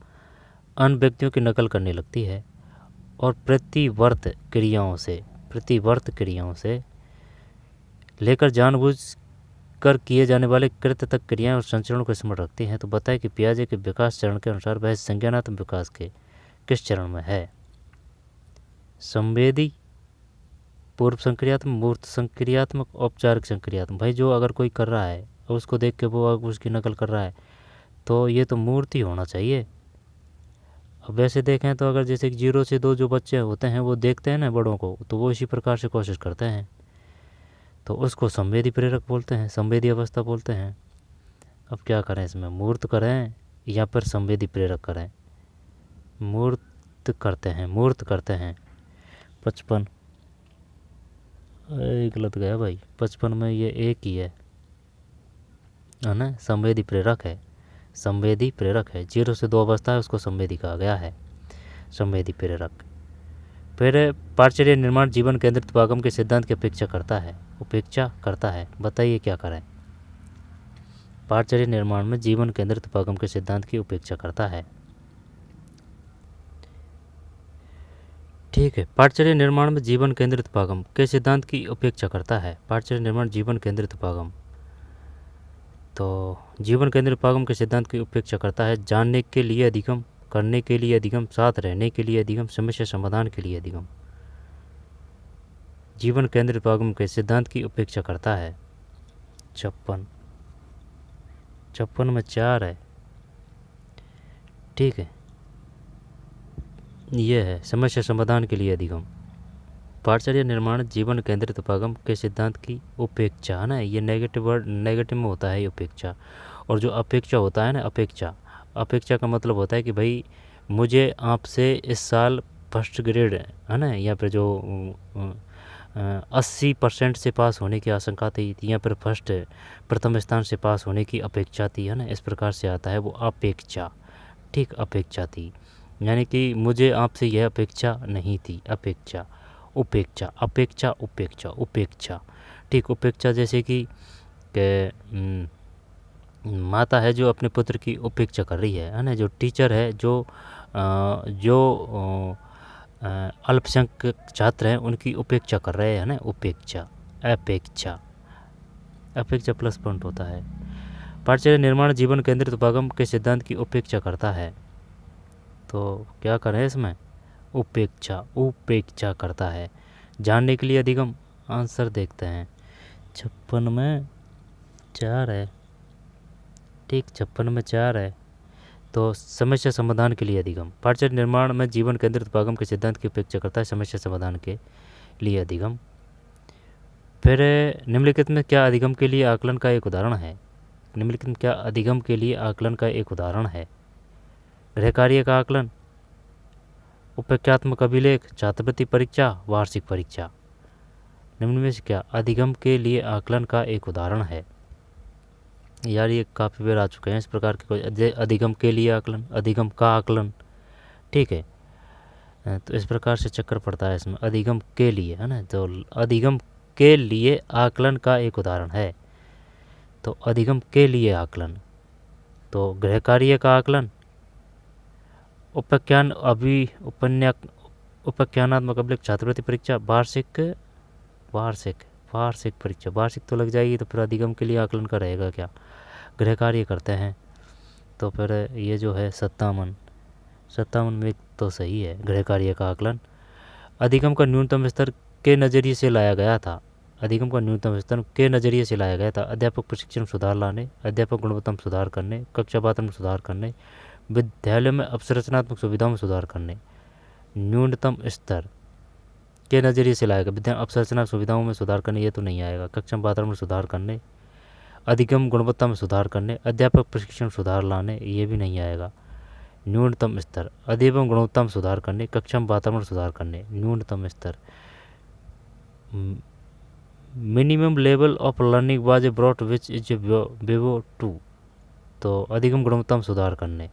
अन्य व्यक्तियों की नकल करने लगती है और प्रतिवर्त क्रियाओं से लेकर जानबूझ कर किए जाने वाले कृत्य तक क्रियाएं और संचरण को स्मरण रखती हैं। तो बताएं कि पियाजे के विकास चरण के अनुसार वह संज्ञानात्मक विकास के किस चरण में है। संवेदी, पूर्व संक्रियात्मक, मूर्त संक्रियात्मक, औपचारिक संक्रियात्मक। भाई जो अगर कोई कर रहा है और उसको देख के वो उसकी नकल कर रहा है तो ये तो मूर्त ही होना चाहिए। अब वैसे देखें तो अगर जैसे 0 से 2 जो बच्चे होते हैं वो देखते हैं ना बड़ों को, तो वो इसी प्रकार से कोशिश करते हैं, तो उसको संवेदी प्रेरक बोलते हैं, संवेदी अवस्था बोलते हैं। अब क्या करें इसमें, मूर्त करें या फिर संवेदी प्रेरक करें। मूर्त करते हैं 55 गलत गया भाई, 55 में ये एक ही है ना, संवेदी प्रेरक है, 0 से 2 अवस्था है उसको संवेदी कहा गया है, संवेदी प्रेरक। फिर पारचर्य निर्माण जीवन केंद्रित उपागम के सिद्धांत की उपेक्षा करता है। बताइए क्या करें। पारचर्य निर्माण में जीवन केंद्रित उपागम के सिद्धांत की उपेक्षा करता है, ठीक है। पारचर्य निर्माण में जीवन केंद्रित उपागम के सिद्धांत की उपेक्षा करता है। पारचर्य निर्माण जीवन केंद्रित उपागम, तो जीवन केंद्रित उपागम के सिद्धांत की उपेक्षा करता है। जानने के लिए अधिगम, करने के लिए अधिगम, साथ रहने के लिए अधिगम, समस्या समाधान के लिए अधिगम। जीवन केंद्रित उपागम के सिद्धांत की उपेक्षा करता है। 56 में 4 है, ठीक है, ये है समस्या समाधान के लिए अधिगम। पारचर्य निर्माण जीवन केंद्रित उपागम के सिद्धांत की उपेक्षा है ना, ये नेगेटिव में होता है ये उपेक्षा। और जो अपेक्षा होता है ना, अपेक्षा का मतलब होता है कि भाई मुझे आपसे इस साल फर्स्ट ग्रेड है ना, या फिर जो 80% से पास होने की आशंका थी या फिर प्रथम स्थान से पास होने की अपेक्षा थी है ना, इस प्रकार से आता है वो अपेक्षा, ठीक, अपेक्षा थी। यानी कि मुझे आपसे यह अपेक्षा नहीं थी। अपेक्षा, उपेक्षा, अपेक्षा, उपेक्षा, उपेक्षा। ठीक, उपेक्षा जैसे कि माता है जो अपने पुत्र की उपेक्षा कर रही है ना। जो टीचर है, जो अल्पसंख्यक छात्र हैं उनकी उपेक्षा कर रहे हैं ना। उपेक्षा, अपेक्षा, अपेक्षा प्लस पॉइंट होता है। पाठचर्या निर्माण जीवन केंद्रित उपागम के सिद्धांत की उपेक्षा करता है। तो क्या करें इसमें? उपेक्षा, उपेक्षा करता है। जानने के लिए अधिगम, आंसर देखते हैं। 56 में 4 है। ठीक, 56 में 4 है। तो समस्या समाधान के लिए अधिगम। पाठचर्या निर्माण में जीवन केंद्रित उपागम के सिद्धांत की उपेक्षा करता है, समस्या समाधान के लिए अधिगम। फिर निम्नलिखित में क्या अधिगम के लिए आकलन का एक उदाहरण है? निम्नलिखित में क्या अधिगम के लिए आकलन का एक उदाहरण है? गृह कार्य का आकलन, उपेक्षात्मक अभिलेख, छात्रवृत्ति परीक्षा, वार्षिक परीक्षा। निम्न में से क्या अधिगम के लिए आकलन का एक उदाहरण है? यार ये काफ़ी बार आ चुके हैं इस प्रकार के कोई अधिगम के लिए आकलन, अधिगम का आकलन। ठीक है, तो इस प्रकार से चक्कर पड़ता है इसमें। अधिगम के लिए है ना, तो अधिगम के लिए आकलन का एक उदाहरण है। तो अधिगम के लिए आकलन, तो गृह कार्य का आकलन, उपाख्यान उपाख्यानात्मक अभिलेख, छात्रवृत्ति परीक्षा, वार्षिक वार्षिक वार्षिक परीक्षा। वार्षिक तो लग जाएगी, तो फिर अधिगम के लिए आकलन का रहेगा क्या? गृह कार्य करते हैं, तो फिर ये जो है 57 में तो सही है गृह कार्य का आकलन। अधिगम का न्यूनतम स्तर के नज़रिए से लाया गया था। अधिगम का न्यूनतम स्तर के नज़रिए से लाया गया था। अध्यापक प्रशिक्षण में सुधार लाने, अध्यापक गुणवत्ता में सुधार करने, कक्षा वातावरण में सुधार करने, विद्यालय में अवसंरचनात्मक सुविधाओं में सुधार करने। न्यूनतम स्तर के नज़रिए से लाएगा, विद्यालय अवसंरचनात्मक सुविधाओं में सुधार करने, ये तो नहीं आएगा। कक्षा वातावरण में सुधार करने, अधिगम गुणवत्ता में सुधार करने, अध्यापक प्रशिक्षण सुधार लाने, ये भी नहीं आएगा। न्यूनतम स्तर, अधिगम गुणवत्ता में सुधार करने, कक्षा वातावरण में सुधार करने। न्यूनतम स्तर, minimum level of learning was brought which is below to. तो अधिगम गुणवत्ता में सुधार करने,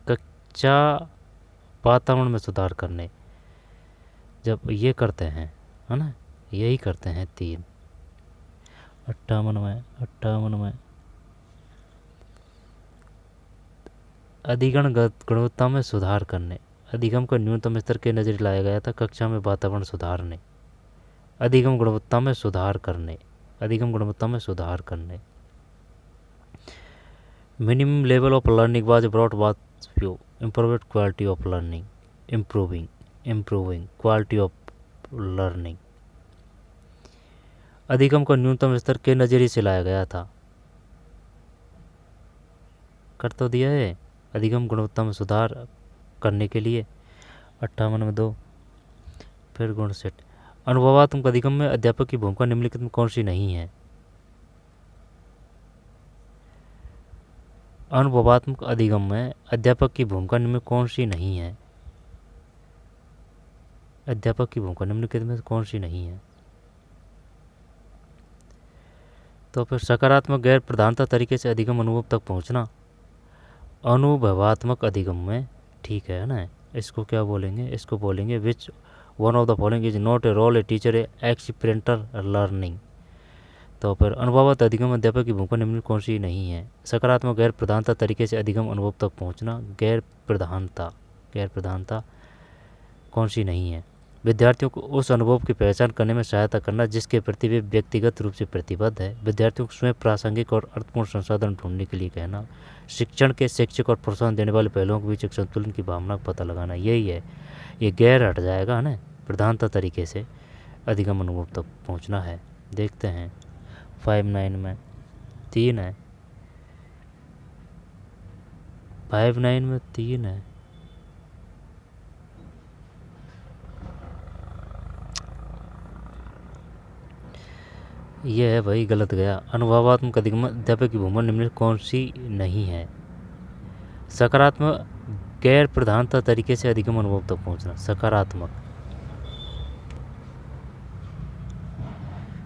कक्षा वातावरण में सुधार करने। जब ये करते हैं है ना, यही करते हैं 3। 58 में अधिगम गुणवत्ता में सुधार करने, अधिगम का न्यूनतम स्तर के नजरिए लाया गया था। कक्षा में वातावरण सुधारने, अधिगम गुणवत्ता में सुधार करने, अधिगम गुणवत्ता में सुधार करने। Minimum level of learning was brought was view improved quality of learning, improving quality of learning. अधिगम का न्यूनतम स्तर के नजरिए से लाया गया था। कर तो दिया है, अधिगम गुणवत्ता में सुधार करने के लिए। 58 में 2। फिर गुण सेट, अनुभवात्मक अधिगम में अध्यापक की भूमिका निम्नलिखित में कौन सी नहीं है? अनुभवात्मक अधिगम में अध्यापक की भूमिका निम्न में कौन सी नहीं है? अध्यापक की भूमिका निम्नलिखित में कौन सी नहीं है? तो फिर सकारात्मक गैर प्रधानता तरीके से अधिगम अनुभव तक पहुंचना। अनुभवात्मक अधिगम में, ठीक है ना, इसको क्या बोलेंगे? इसको बोलेंगे which one of the following is not a role a teacher a experimental learning. तो फिर अनुभवात्मक अधिगम अध्यापक की भूमिका निम्न कौन सी नहीं है? सकारात्मक गैर प्रधानता तरीके से अधिगम अनुभव तक पहुंचना। गैर प्रधानता कौन सी नहीं है? विद्यार्थियों को उस अनुभव की पहचान करने में सहायता करना जिसके प्रति वे व्यक्तिगत रूप से प्रतिबद्ध है। विद्यार्थियों को स्वयं प्रासंगिक और अर्थपूर्ण संसाधन ढूंढने के लिए कहना। शिक्षण के शिक्षक और प्रोत्साहन देने वाले पहलुओं के बीच एक संतुलन की भावना का पता लगाना। यही है, ये गैर हट जाएगा ना, प्रधानता तरीके से अधिगम अनुभव तक पहुँचना है। देखते हैं 59 में 3 है, 59 में 3 है। यह है भाई, गलत गया। अनुभवात्मक अधिगम अध्यापक की भूमिका निम्न कौन सी नहीं है? सकारात्मक गैर प्रधानता तरीके से अधिगम अनुभव तक पहुंचना।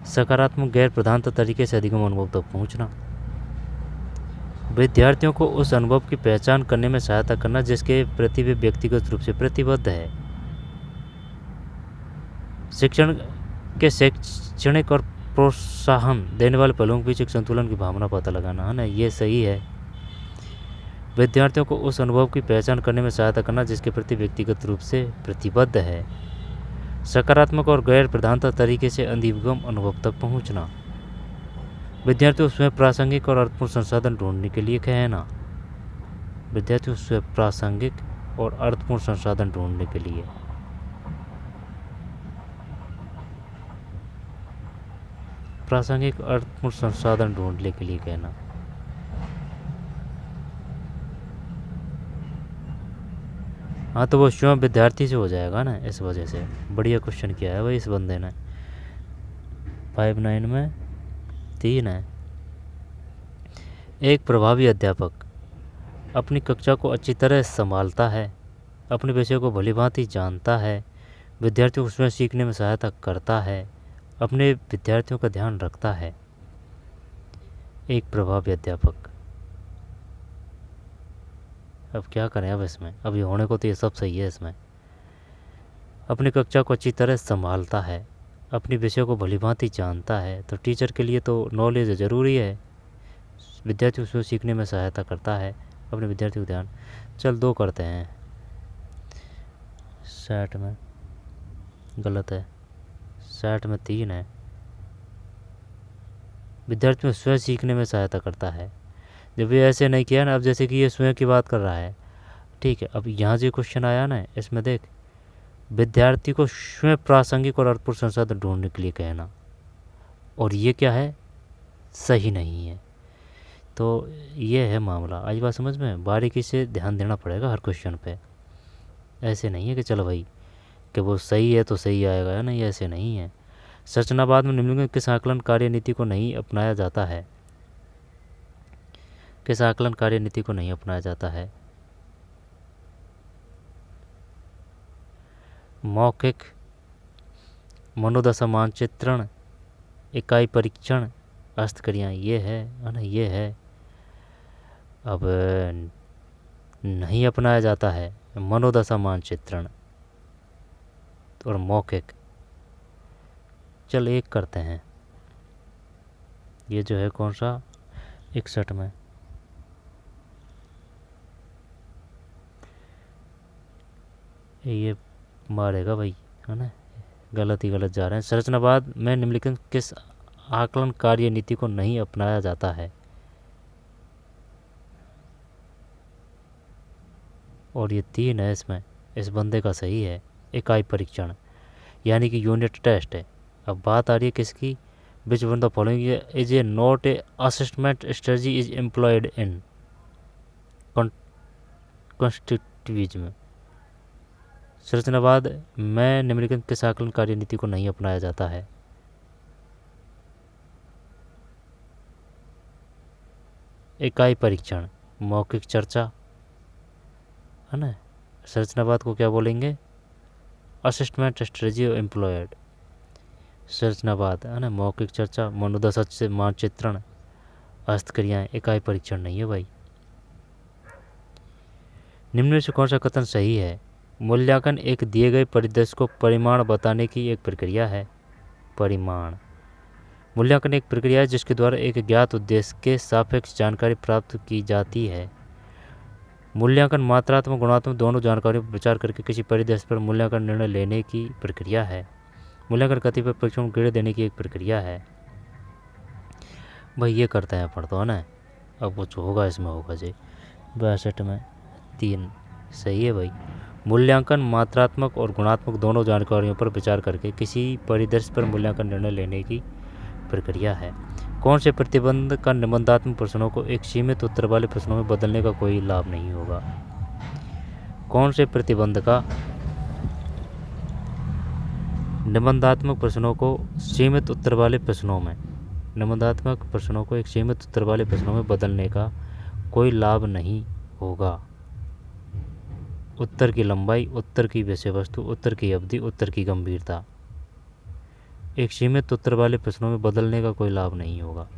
सकारात्मक गैर प्रधानता तरीके से अधिगम अनुभव तक पहुंचना। विद्यार्थियों को उस अनुभव की पहचान करने में सहायता करना जिसके प्रति वे व्यक्तिगत रूप से प्रतिबद्ध है। शिक्षण के शैक्षणिक और प्रोत्साहन देने वाले पहलुओं के बीच एक संतुलन की भावना पता लगाना, है ना, ये सही है। विद्यार्थियों को उस अनुभव की पहचान करने में सहायता करना जिसके प्रति व्यक्तिगत रूप से प्रतिबद्ध है। सकारात्मक और गैर प्रधानता तरीके से अधिगम अनुभव तक पहुंचना। विद्यार्थियों स्वयं प्रासंगिक और अर्थपूर्ण संसाधन ढूंढने के लिए कहना। विद्यार्थियों स्वयं प्रासंगिक और अर्थपूर्ण संसाधन ढूंढने के लिए। प्रासंगिक अर्थपूर्ण संसाधन ढूंढने के लिए कहना। हाँ, तो वो स्वयं विद्यार्थी से हो जाएगा ना, इस वजह से। बढ़िया क्वेश्चन किया है भाई इस बंदे ने। 5-9 में 3 है। एक प्रभावी अध्यापक अपनी कक्षा को अच्छी तरह संभालता है, अपने विषय को भलीभांति जानता है, विद्यार्थियों को स्वयं सीखने में सहायता करता है, अपने विद्यार्थियों का ध्यान रखता है। एक प्रभावी अध्यापक। अब क्या करें अब इसमें, अभी होने को तो ये सब सही है इसमें। अपनी कक्षा को अच्छी तरह संभालता है, अपने विषय को भलीभांति जानता है, तो टीचर के लिए तो नॉलेज ज़रूरी है। विद्यार्थियों को सीखने में सहायता करता है, अपने विद्यार्थियों को ध्यान। चल 2 करते हैं। 60 में गलत है, 60 में 3 है। विद्यार्थियों को स्वयं सीखने में सहायता करता है। जब ये ऐसे नहीं किया ना, अब जैसे कि ये स्वयं की बात कर रहा है, ठीक है। अब यहाँ जो क्वेश्चन आया ना, इसमें देख, विद्यार्थी को स्वयं प्रासंगिक और अर्थपूर्ण संसाधन ढूंढने के लिए कहना, और ये क्या है, सही नहीं है। तो ये है मामला। आज बात समझ में, बारीकी से ध्यान देना पड़ेगा हर क्वेश्चन पे। ऐसे नहीं है कि चलो भाई कि वो सही है तो सही आएगा, है ना, ये ऐसे नहीं है। संरचनावाद में निम्नलिखित किस आकलन कार्यनीति को नहीं अपनाया जाता है? किस आकलन कार्यनीति को नहीं अपनाया जाता है? मौखिक, मनोदशा मानचित्रण, इकाई परीक्षण, हस्तक्रियाएं, ये है ना, ये है। अब नहीं अपनाया जाता है मनोदशा मानचित्रण और मौखिक। चल 1 करते हैं। ये जो है कौन सा, 61 में। ये मारेगा भाई, है ना, गलत ही गलत जा रहे हैं। संरचनावाद में निम्नलिखित किस आकलन कार्यनीति को नहीं अपनाया जाता है? और ये 3 है इसमें, इस बंदे का सही है। इकाई परीक्षण यानी कि यूनिट टेस्ट है। अब बात आ रही है किसकी, which one the following is a not a assessment strategy is employed in constructivism. संरचनावाद में निम्नलिखित किस आकलन कार्यनीति को नहीं अपनाया जाता है? इकाई परीक्षण, मौखिक चर्चा, है ना। संरचनावाद को क्या बोलेंगे, असेसमेंट स्ट्रेटजी एम्प्लॉयड। संरचनावाद, है ना, मौखिक चर्चा, मनोदशा से मानचित्रण, हस्तक्रियाएं, इकाई परीक्षण नहीं है भाई। निम्न में से कौन सा कथन सही है? मूल्यांकन एक दिए गए परिदृश्य को परिमाण बताने की एक प्रक्रिया है। परिमाण, मूल्यांकन एक प्रक्रिया है जिसके द्वारा एक ज्ञात उद्देश्य के सापेक्ष जानकारी प्राप्त की जाती है। मूल्यांकन मात्रात्मक गुणात्मक दोनों जानकारियों पर विचार करके किसी परिदृश्य पर मूल्यांकन निर्णय लेने की प्रक्रिया है। मूल्यांकन कतिपय परीक्षणों को ग्रेड देने की एक प्रक्रिया है। भाई ये करते हैं अपन तो, है ना। अब कुछ होगा इसमें, होगा जी। 62 में 3 सही है भाई। मूल्यांकन मात्रात्मक और गुणात्मक दोनों जानकारियों पर विचार करके किसी परिदृश्य पर मूल्यांकन निर्णय लेने की प्रक्रिया है। कौन से प्रतिबंध का निबंधात्मक प्रश्नों को एक सीमित उत्तर वाले प्रश्नों में बदलने का कोई लाभ नहीं होगा? कौन से प्रतिबंध का निबंधात्मक प्रश्नों को सीमित उत्तर वाले प्रश्नों में, निबंधात्मक प्रश्नों को एक सीमित उत्तर वाले प्रश्नों में बदलने का कोई लाभ नहीं होगा? उत्तर की लंबाई, उत्तर की विषय वस्तु, उत्तर की अवधि, उत्तर की गंभीरता। एक सीमित उत्तर वाले प्रश्नों में बदलने का कोई लाभ नहीं होगा।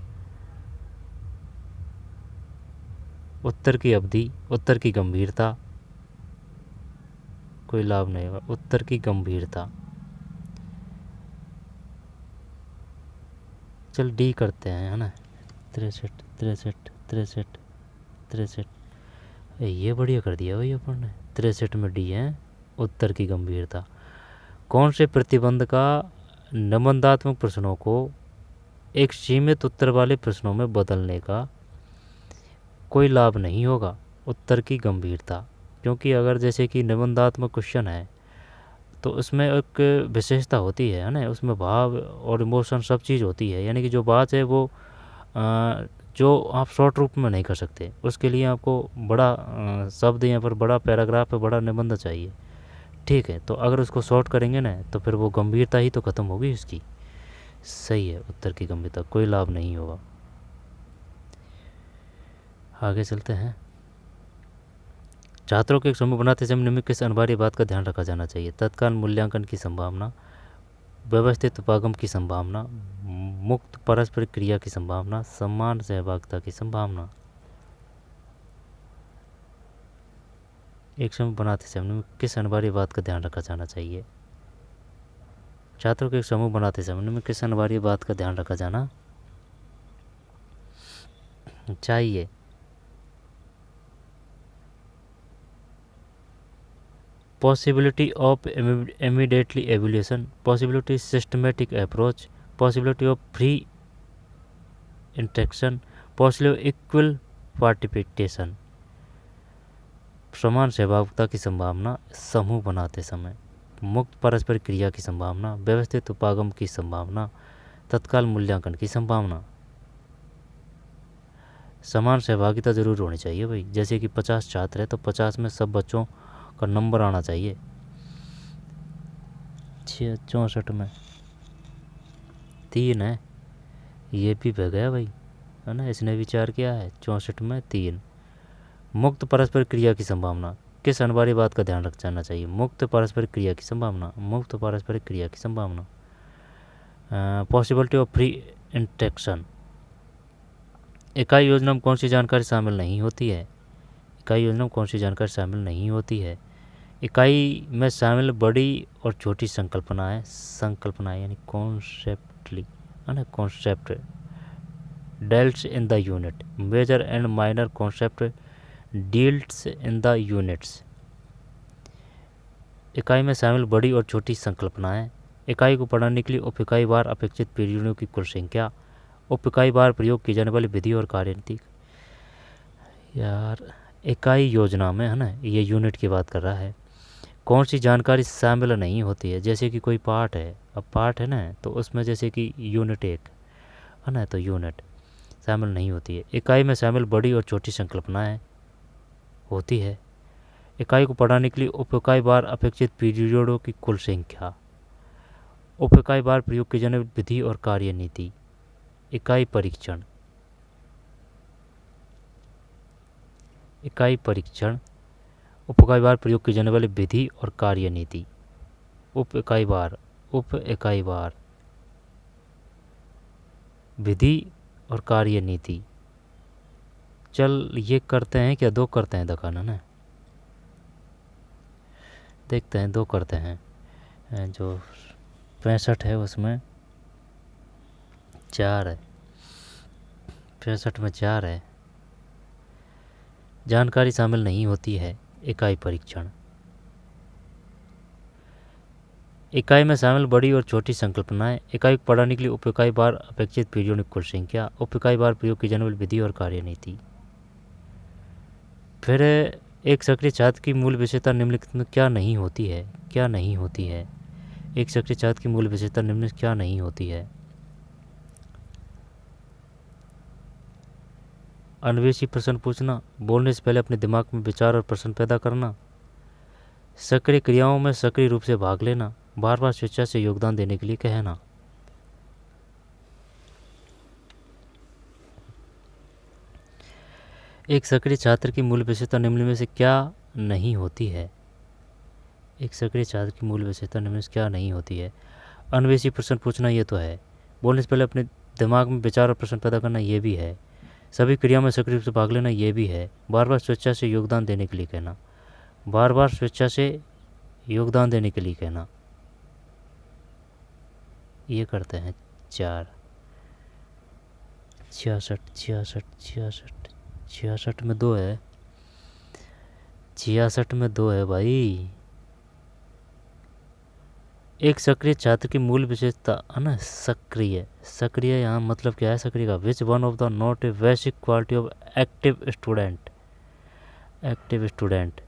उत्तर की अवधि, उत्तर की गंभीरता, कोई लाभ नहीं होगा। उत्तर की गंभीरता, चल डी करते हैं, है ना। 63 63 63 63, ये बढ़िया कर दिया भाई अपन ने। 63 में डी है उत्तर की गंभीरता। कौन से प्रतिबंध का निबंधात्मक प्रश्नों को एक सीमित उत्तर वाले प्रश्नों में बदलने का कोई लाभ नहीं होगा? उत्तर की गंभीरता, क्योंकि अगर जैसे कि निबंधात्मक क्वेश्चन है तो उसमें एक विशेषता होती है ना, उसमें भाव और इमोशन सब चीज़ होती है, यानी कि जो बात है वो जो आप शॉर्ट रूप में नहीं कर सकते, उसके लिए आपको बड़ा शब्द यहाँ पर, बड़ा पैराग्राफ है, बड़ा निबंध चाहिए। ठीक है, तो अगर उसको शॉर्ट करेंगे ना तो फिर वो गंभीरता ही तो ख़त्म होगी उसकी। सही है, उत्तर की गंभीरता, कोई लाभ नहीं होगा। आगे चलते हैं। छात्रों के एक समूह बनाते समय निम्न किस अनिवार्य बात का ध्यान रखा जाना चाहिए? तत्काल मूल्यांकन की संभावना, व्यवस्थित उपागम की संभावना, मुक्त पारस्परिक क्रिया की संभावना, समान सहभागिता की संभावना। एक समूह बनाते समय निम्न किस अनिवार्य बात का ध्यान रखा जाना चाहिए? छात्रों के एक समूह बनाते समय निम्न किस अनिवार्य बात का ध्यान रखा जाना चाहिए? Possibility of immediately evaluation, possibility systematic approach, possibility of free interaction, possibility of equal participation। समान सहभागिता की संभावना समूह बनाते समय, मुक्त परस्पर क्रिया की संभावना, व्यवस्थित उपागम की संभावना, तत्काल मूल्यांकन की संभावना। समान सहभागिता जरूर होनी चाहिए भाई, जैसे कि 50 छात्र है तो 50 में सब बच्चों का नंबर आना चाहिए। 64 में 3 है, ये भी बह गया भाई, है ना, इसने विचार किया है। 64 में 3। मुक्त परस्पर क्रिया की संभावना, किस अनिवार्य बात का ध्यान रख जाना चाहिए? मुक्त परस्पर क्रिया की संभावना, मुक्त परस्पर क्रिया की संभावना। पॉसिबिलिटी ऑफ फ्री इंटरेक्शन, इकाई योजना में कौन सी जानकारी शामिल नहीं होती है? इकाई योजना में कौन सी जानकारी शामिल नहीं होती है? इकाई में शामिल बड़ी और छोटी संकल्पनाएं, यानी कॉन्सेप्टली, है ना, concept deals in the unit, major and minor concept deals in the units. इकाई में शामिल बड़ी और छोटी संकल्पनाएं, इकाई को पढ़ाने के लिए उप इकाई बार अपेक्षित पीरियडों की कुल संख्या, उप इकाई बार प्रयोग की जाने वाली विधि और कार्यनीति। यार इकाई योजना में, है ना, ये यूनिट की बात कर रहा है, कौन सी जानकारी शामिल नहीं होती है? जैसे कि कोई पार्ट है, अब पार्ट है ना, तो उसमें जैसे कि यूनिट 1 है ना, तो यूनिट शामिल नहीं होती है। इकाई में शामिल बड़ी और छोटी संकल्पनाएं होती है। इकाई को पढ़ाने के लिए उप इकाई बार अपेक्षित पीरियडों की कुल संख्या, उप इकाई बार प्रयोग की जाने वाली विधि और कार्यनीति। इकाई परीक्षण, इकाई परीक्षण, उप इकाई बार प्रयोग की जाने वाली विधि और कार्यनीति। उप इकाई बार, उप इकाई बार, विधि और कार्यनीति। चल ये करते हैं क्या, 2 करते हैं दिखाना ना, देखते हैं 2 करते हैं। जो 65 है उसमें 4 है, 65 में 4 है। जानकारी शामिल नहीं होती है, इकाई परीक्षण। इकाई में शामिल बड़ी और छोटी संकल्पनाएं, इकाई को पढ़ाने के लिए उप इकाई बार अपेक्षित पीरियडों की कुल संख्या, उप इकाई बार प्रयोग की जाने वाली विधि और कार्यनीति। फिर एक सक्रिय छात्र की मूल विशेषता निम्नलिखित में क्या नहीं होती है? क्या नहीं होती है? एक सक्रिय छात्र की मूल विशेषता निम्नलिखित क्या नहीं होती है? अन्वेषी प्रश्न पूछना, बोलने से पहले अपने दिमाग में विचार और प्रश्न पैदा करना, सक्रिय क्रियाओं में सक्रिय रूप से भाग लेना, बार बार स्वेच्छा से योगदान देने के लिए कहना। एक सक्रिय छात्र की मूल विशेषता निम्न में से क्या नहीं होती है? एक सक्रिय छात्र की मूल विशेषता निम्न में से क्या नहीं होती है? अन्वेषी प्रश्न पूछना, ये तो है। बोलने से पहले अपने दिमाग में विचार और प्रश्न पैदा करना, ये भी है। सभी क्रिया में सक्रिय रूप से भाग लेना ये भी है। बार बार स्वेच्छा से योगदान देने के लिए कहना, बार बार स्वेच्छा से योगदान देने के लिए कहना, ये करते हैं 4। 66 66 66 66 में 2 है, 66 में 2 है भाई। एक सक्रिय छात्र की मूल विशेषता है ना, सक्रिय। सक्रिय यहाँ मतलब क्या है सक्रिय का? विच one of the not a basic quality of active student. Active student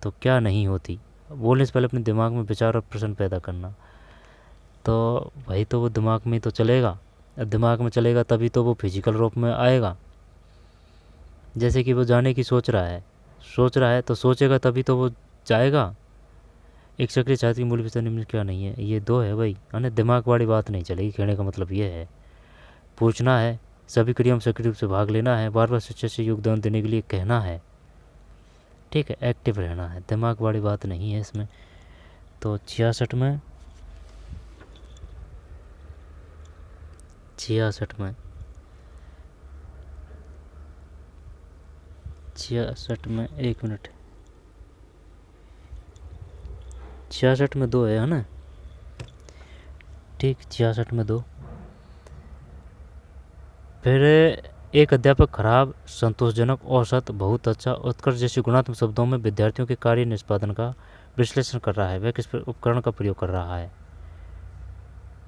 तो क्या नहीं होती? बोलने से पहले अपने दिमाग में विचार और प्रश्न पैदा करना। तो भाई तो वो दिमाग में तो चलेगा, दिमाग में चलेगा तभी तो वो फिजिकल रूप में आएगा। जैसे कि वो जाने की सोच रहा है तो सोचेगा तभी तो वो जाएगा। एक सक्रिय छात्र की मूल विशेषता निम्न क्या नहीं है? ये 2 है भाई, है दिमाग वाली बात नहीं चलेगी। कहने का मतलब ये है, पूछना है, सभी क्रिया में सक्रिय रूप से भाग लेना है, बार बार शिक्षा से योगदान देने के लिए कहना है, ठीक है, एक्टिव रहना है, दिमाग वाली बात नहीं है इसमें। तो 66 में 66 में 1 मिनट, 66 में 2 है ना, ठीक, 66 में 2। फिर एक अध्यापक खराब, संतोषजनक, औसत, बहुत अच्छा, उत्कृष्ट जैसे गुणात्मक शब्दों में विद्यार्थियों के कार्य निष्पादन का विश्लेषण कर रहा है। वह किस उपकरण का प्रयोग कर रहा है?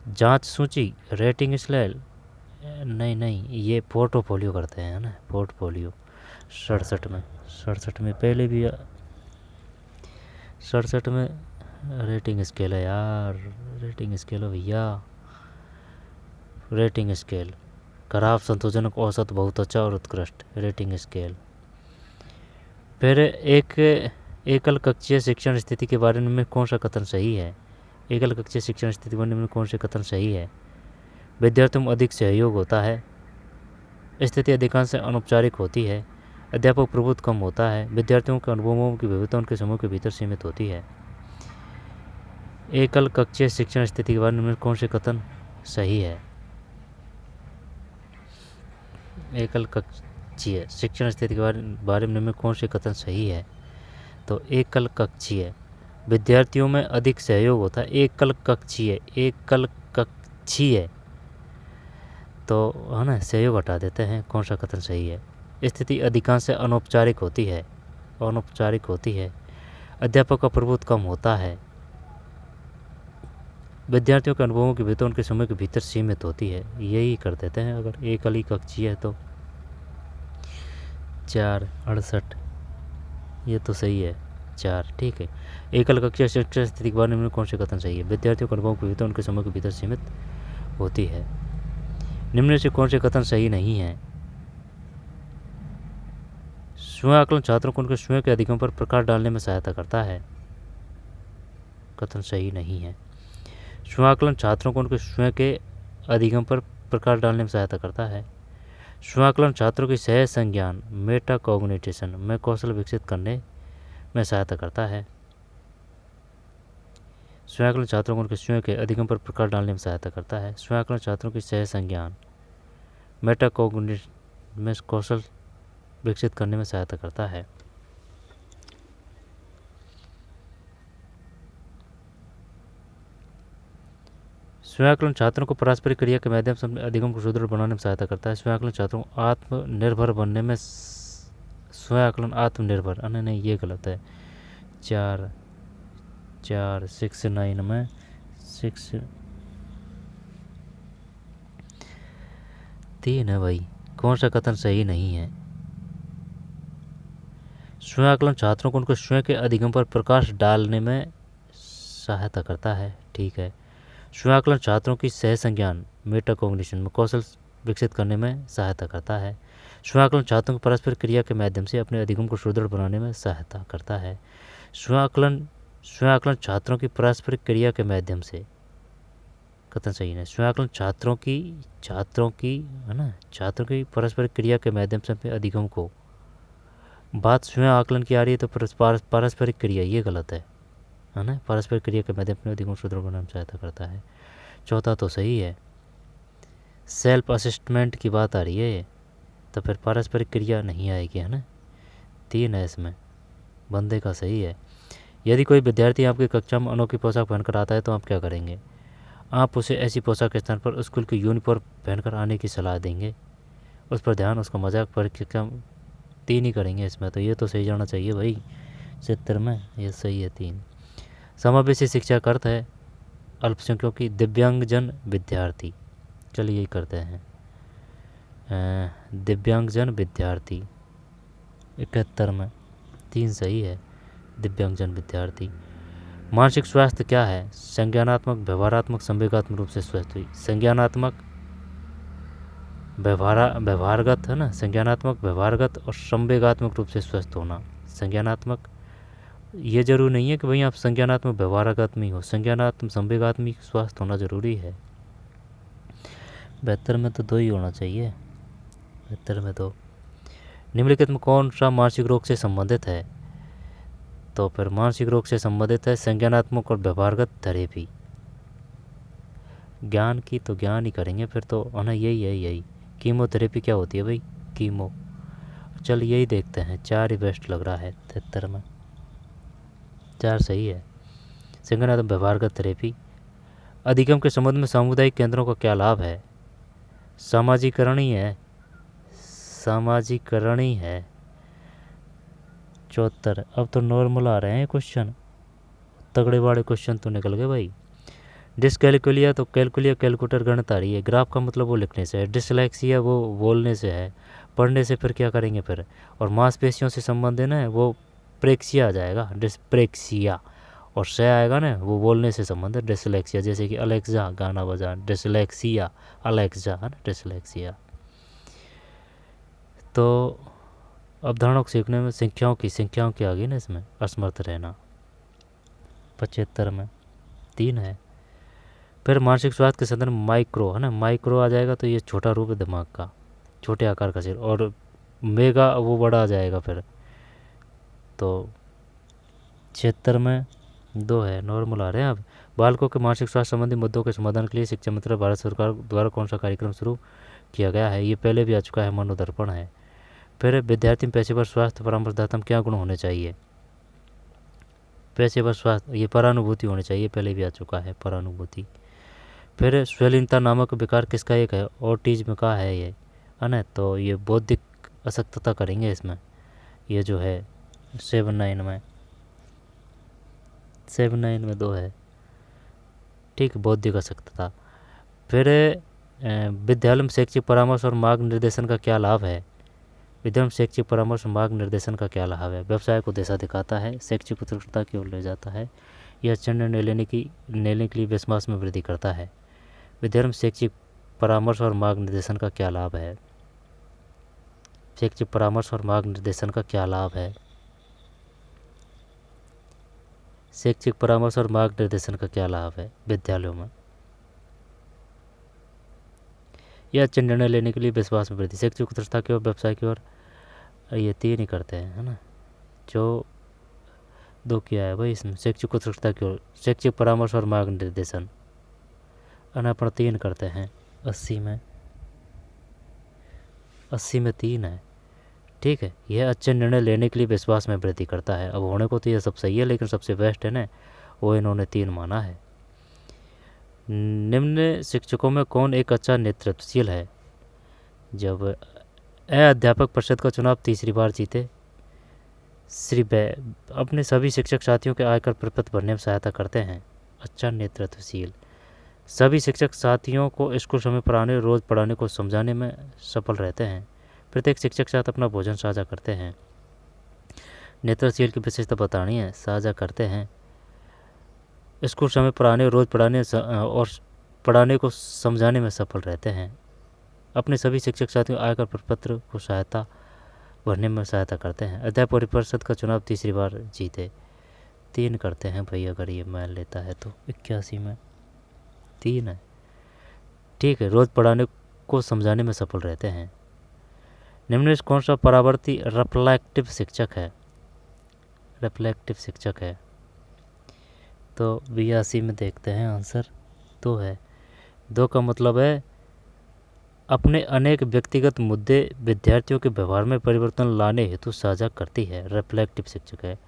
जांच सूची, रेटिंग स्केल, नहीं, ये पोर्टफोलियो करते हैं ना, पोर्टफोलियो। 67 में पहले भी 67 में रेटिंग स्केल है यार, रेटिंग स्केल है भैया, रेटिंग स्केल, खराब, संतोषजनक, औसत, बहुत अच्छा और उत्कृष्ट, रेटिंग स्केल। फिर एक एकल कक्षीय शिक्षण स्थिति के बारे में कौन सा कथन सही है? एकल कक्षीय शिक्षण स्थिति के बारे में कौन से कथन सही है? विद्यार्थियों में अधिक सहयोग होता है, स्थिति अधिकांश अनौपचारिक होती है, अध्यापक प्रभुत्व कम होता है, विद्यार्थियों के अनुभवों की विविधता उनके समूह के भीतर सीमित होती है। एकल कक्षीय शिक्षण स्थिति के बारे में कौन से कथन सही है? एकल कक्षीय शिक्षण स्थिति के बारे में कौन से कथन सही है? तो एकल कक्षीय, विद्यार्थियों में अधिक सहयोग होता है, एकल कक्षीय तो है ना, सहयोग हटा देते हैं, कौन सा कथन सही है? स्थिति अधिकांश से अनौपचारिक होती है, अध्यापक का प्रभुत्व कम होता है, विद्यार्थियों के अनुभवों के भीतर उनके समय के भीतर सीमित होती है। यही कर देते हैं अगर एकल कक्षीय है तो। 468 ये तो सही है, 4 ठीक है। एकल कक्षीय शिक्षण स्थिति के बारे में कौन से कथन सही है? विद्यार्थियों के अनुभवों के भीतर उनके समय के भीतर सीमित होती है। निम्न से कौन से कथन सही नहीं है? स्वयं आकलन छात्रों को उनके स्वयं के अधिगम पर प्रकाश डालने में सहायता करता है, कथन सही नहीं है। स्वयं आकलन छात्रों को उनके स्वयं के अधिगम पर प्रकाश डालने में सहायता करता है। स्वयं आकलन छात्रों की सहज संज्ञान, मेटा कॉग्निशन में कौशल विकसित करने में सहायता करता है। स्वयं आकलन छात्रों को उनके स्वयं के अधिगम पर प्रकाश डालने में सहायता करता है। स्वयं आकलन छात्रों की सहज संज्ञान, मेटा कॉग्निशन में कौशल विकसित करने में सहायता करता है। स्वयं आकलन छात्रों को पारस्परिक क्रिया के माध्यम से अपने अधिगम को सुदृढ़ बनाने में सहायता करता है। स्वयं आकलन छात्रों को आत्मनिर्भर बनने में, स्वयं आकलन आत्मनिर्भर, नहीं ये गलत है। 69 में 3 है भाई, कौन सा कथन सही नहीं है? स्वयं आकलन छात्रों को उनके स्वयं के अधिगम पर प्रकाश डालने में सहायता करता है, ठीक है। स्वयं आकलन छात्रों की सह संज्ञान, मेटाकॉग्निशन में कौशल विकसित करने में सहायता करता है। स्वयं आकलन छात्रों की पारस्परिक क्रिया के माध्यम से अपने अधिगम को सुदृढ़ बनाने में सहायता करता है। स्वयं आकलन छात्रों की पारस्परिक क्रिया के माध्यम से, कथन सही है। स्वयं आकलन छात्रों की है ना, छात्रों की पारस्परिक क्रिया के माध्यम से अपने अधिगम को, बात स्वयं आकलन की आ रही है तो पारस्परिक क्रिया, ये गलत है ना। पारस्परिक क्रिया के माध्यम से अधिगम सुदृढ़ बनाने में सहायता करता है। चौथा तो सही है, सेल्फ असिस्टमेंट की बात आ रही है, तो फिर पारस्परिक क्रिया नहीं आएगी, है ना। 3 है इसमें, बंदे का सही है। यदि कोई विद्यार्थी आपकी कक्षा में अनोखी पोशाक पहनकर आता है तो आप क्या करेंगे? आप उसे ऐसी पोशाक के स्थान पर स्कूल की यूनिफॉर्म पहनकर आने की सलाह देंगे, उस पर ध्यान, उसका मजाक, परिक्रम। 3 ही करेंगे इसमें, तो ये तो सही जाना चाहिए भाई 70 में, ये सही है 3। समावेशी शिक्षा का अर्थ है अल्पसंख्यकों की दिव्यांगजन विद्यार्थी। चलिए यही करते हैं, दिव्यांगजन विद्यार्थी 71 में, 3 सही है, दिव्यांगजन विद्यार्थी। मानसिक स्वास्थ्य क्या है? संज्ञानात्मक, व्यवहारात्मक, संवेगात्मक रूप से स्वस्थ हुई। संज्ञानात्मक, व्यवहारगत है ना, संज्ञानात्मक, व्यवहारगत और संवेगात्मक रूप से स्वस्थ होना। संज्ञानात्मक, ये जरूरी नहीं है कि भाई आप संज्ञानात्मक व्यवहारगत में हो, संज्ञानात्मक संवेगात्मक स्वास्थ्य होना जरूरी है। 72 में तो 2 ही होना चाहिए, 72 में 2। निम्नलिखित में कौन सा मानसिक रोग से संबंधित है? तो फिर मानसिक रोग से संबंधित है संज्ञानात्मक और व्यवहारगत थेरेपी। ज्ञान की तो ज्ञान ही करेंगे फिर तो, है ना, यही। कीमोथेरेपी क्या होती है भाई? कीमो। चल यही देखते हैं, 4 ही बेस्ट लग रहा है 73 में, 4 सही है। संज्ञानात्मक व्यवहारगत थेरेपी। अधिगम के संबंध में सामुदायिक केंद्रों का क्या लाभ है? सामाजिकरण ही है, सामाजिकरण ही है। 74। अब तो नॉर्मल आ रहे हैं क्वेश्चन, तगड़े बड़े क्वेश्चन तो निकल गए भाई। डिसकैलकुलिया तो कैलकुलिया, कैलकुलेटर, गणित आ रही है। ग्राफ का मतलब वो लिखने से है, डिसलेक्सिया वो बोलने से है, पढ़ने से फिर क्या करेंगे फिर। और मांसपेशियों से संबंधित है वो प्रेक्सिया आ जाएगा, डिस्प्रेक्सिया। और से आएगा ना वो बोलने से संबंधित, डिसलेक्सिया, जैसे कि अलेक्सा गाना बजा, डिसलेक्सिया, अलेक्सा है ना, डिसलेक्सिया। तो अवधारणाओं को सीखने में संख्याओं की आ गई ना इसमें, असमर्थ रहना। 75 में 3 है। फिर मानसिक स्वास्थ्य के संदर्भ में माइक्रो है ना, माइक्रो आ जाएगा तो ये छोटा रूप है दिमाग का, छोटे आकार का सिर, और मेगा वो बड़ा आ जाएगा फिर। तो 76 में 2 है, नॉर्मल आ रहे हैं। अब बालकों के मानसिक स्वास्थ्य संबंधी मुद्दों के समाधान के लिए शिक्षा मंत्रालय भारत सरकार द्वारा कौन सा कार्यक्रम शुरू किया गया है? ये पहले भी आ चुका है, मनोदर्पण है। फिर विद्यार्थी में पेशेवर स्वास्थ्य परामर्शदाता में क्या गुण होने चाहिए? पेशेवर स्वास्थ्य, ये परानुभूति होनी चाहिए, पहले भी आ चुका है, परानुभूति। फिर स्वलीनता नामक विकार किसका एक है? ऑटिज्म का है ये, है ना। तो ये बौद्धिक अशक्तता करेंगे इसमें, ये जो है 79 में 2 है, ठीक, बौद्धिक अशक्तता। फिर विद्यालय में शैक्षिक परामर्श और मार्ग निर्देशन का क्या लाभ है? विद्यालय में शैक्षिक परामर्श और मार्ग निर्देशन का क्या लाभ है? व्यवसाय को दिशा दिखाता है, शैक्षिक उत्कृष्टता की ओर ले जाता है, यह अच्छा निर्णय लेने के लिए विश्वास में वृद्धि करता है। विद्यालय में शैक्षिक परामर्श और मार्ग निर्देशन का क्या लाभ है? शैक्षिक परामर्श और मार्ग निर्देशन का क्या लाभ है? शैक्षिक परामर्श और मार्ग निर्देशन का क्या लाभ है विद्यालयों में? यह अच्छे निर्णय लेने के लिए विश्वास में वृद्धि, शैक्षिक उत्कृष्टता की ओर, व्यवसाय की ओर, ये 3 ही करते हैं, है ना। जो 2 किया है भाई इसमें, शैक्षिक उत्कृष्टता की ओर, शैक्षिक परामर्श और मार्ग निर्देशन, अनापण 3 करते हैं। 80 में 3 है, ठीक है। यह अच्छे निर्णय लेने के लिए विश्वास में वृद्धि करता है। अब होने को तो ये सब सही है, लेकिन सबसे बेस्ट है ना, वो इन्होंने 3 माना है। निम्न शिक्षकों में कौन एक अच्छा नेतृत्वशील है? जब अध्यापक परिषद का चुनाव 3री बार जीते, श्री अपने सभी शिक्षक साथियों के आयकर प्रपत्र भरने में सहायता करते हैं। अच्छा नेतृत्वशील, सभी शिक्षक साथियों को स्कूल समय पर आने, रोज़ पढ़ाने को समझाने में सफल रहते हैं। प्रत्येक शिक्षक साथ अपना भोजन साझा करते हैं। नेतृत्वशील की विशेषता बतानी है, साझा करते हैं, स्कूल समय पर आने, रोज़ पढ़ाने और पढ़ाने को समझाने में सफल रहते हैं। अपने सभी शिक्षक साथियों आयकर प्रपत्र को सहायता भरने में सहायता करते हैं। अध्यापक परिषद का चुनाव 3री बार जीते, 3 करते हैं भाई, अगर ये मान लेता है तो। 81 में 3 है, ठीक है। रोज़ पढ़ाने को समझाने में सफल रहते हैं। निम्न में कौन सा परावर्ती रिफ्लेक्टिव शिक्षक है? रिफ्लेक्टिव शिक्षक है, तो 82 में देखते हैं आंसर। 2 है, 2 का मतलब है अपने अनेक व्यक्तिगत मुद्दे विद्यार्थियों के व्यवहार में परिवर्तन लाने हेतु साझा करती है। रिफ्लेक्टिव शिक्षक है।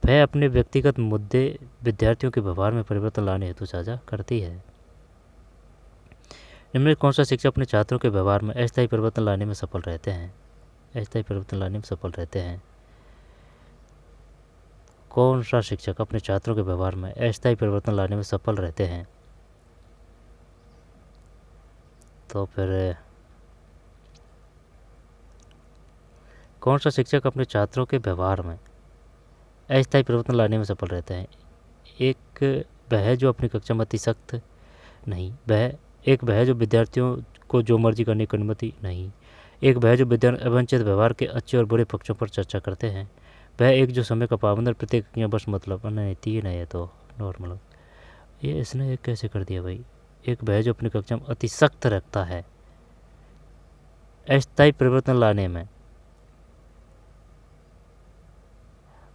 वह अपने व्यक्तिगत मुद्दे विद्यार्थियों के व्यवहार में परिवर्तन लाने हेतु साझा करती है। इनमें कौन सा शिक्षक अपने छात्रों के व्यवहार में अस्थायी परिवर्तन लाने में सफल रहते हैं? अस्थायी परिवर्तन लाने में सफल रहते हैं। कौन सा शिक्षक अपने छात्रों के व्यवहार में अस्थायी परिवर्तन लाने में सफल रहते हैं? तो फिर कौन सा शिक्षक अपने छात्रों के व्यवहार में अस्थायी परिवर्तन लाने में सफल रहते हैं? एक वह जो अपनी कक्षा में अति सख्त नहीं, वह जो विद्यार्थियों को जो मर्जी करने की अनुमति नहीं, एक वह जो विद्यार्थी अवंचित व्यवहार के अच्छे और बुरे पक्षों पर चर्चा करते हैं, वह एक जो समय का पाबंद और प्रत्येक बस मतलब नहीं, तीन है ये तो नॉर्मल। ये इसने एक कैसे कर दिया भाई? एक वह जो अपनी कक्षा में अति सख्त रखता है अस्थायी परिवर्तन लाने में,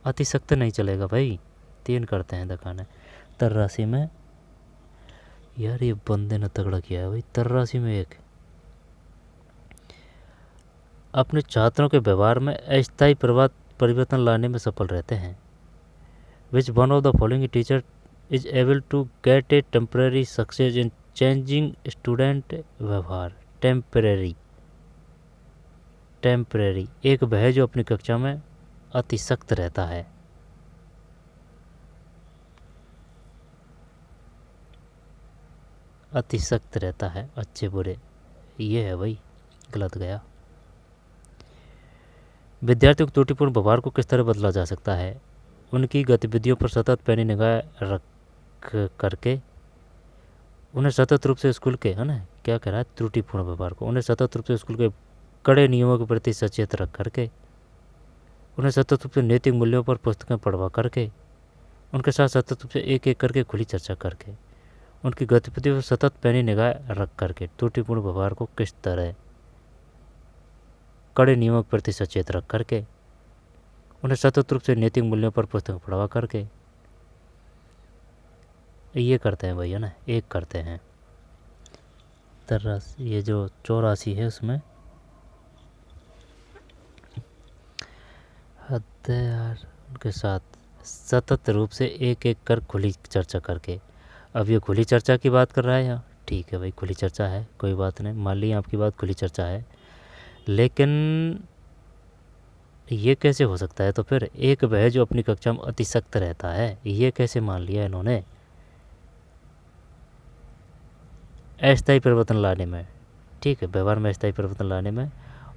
अति सख्त नहीं चलेगा भाई, तीन करते हैं दिखाने। तर्रासी में यार ये बंदे ने तगड़ा किया है भाई। तर्रासी में एक अपने छात्रों के व्यवहार में अस्थायी परिवर्तन लाने में सफल रहते हैं। Which one of the following teacher is able to get a temporary success in changing student व्यवहार? टेम्परेरी एक वह जो अपनी कक्षा में अति सख्त रहता है। अति सख्त रहता है अच्छे बुरे, ये है भाई, गलत गया। विद्यार्थियों के त्रुटिपूर्ण व्यवहार को किस तरह बदला जा सकता है? उनकी गतिविधियों पर सतत पैनी निगाह रख करके, उन्हें सतत रूप से स्कूल के, है ना, क्या कह रहा है, त्रुटिपूर्ण व्यवहार को उन्हें सतत रूप से स्कूल के कड़े नियमों के प्रति सचेत रख करके, उन्हें सतत रूप से नैतिक मूल्यों पर पुस्तकें पढ़वा करके, उनके साथ सतत रूप से एक एक करके खुली चर्चा करके, उनकी गतिविधियों पर सतत पैनी निगाह रख करके त्रुटिपूर्ण व्यवहार को किस तरह कड़े नियमों के प्रति सचेत रख करके, उन्हें सतत रूप से नैतिक मूल्यों पर पुस्तकें पढ़वा करके, ये करते हैं भैया ना, एक करते हैं। ये जो 84 है उसमें हद है यार, उनके साथ सतत रूप से एक एक कर खुली चर्चा करके। अब ये खुली चर्चा की बात कर रहा है यहाँ, ठीक है भाई, खुली चर्चा है, कोई बात नहीं, मान ली आपकी बात, खुली चर्चा है, लेकिन ये कैसे हो सकता है? तो फिर एक वह जो अपनी कक्षा में अति सख्त रहता है, ये कैसे मान लिया इन्होंने अस्थायी परिवर्तन लाने में? ठीक है, व्यवहार में अस्थायी परिवर्तन लाने में।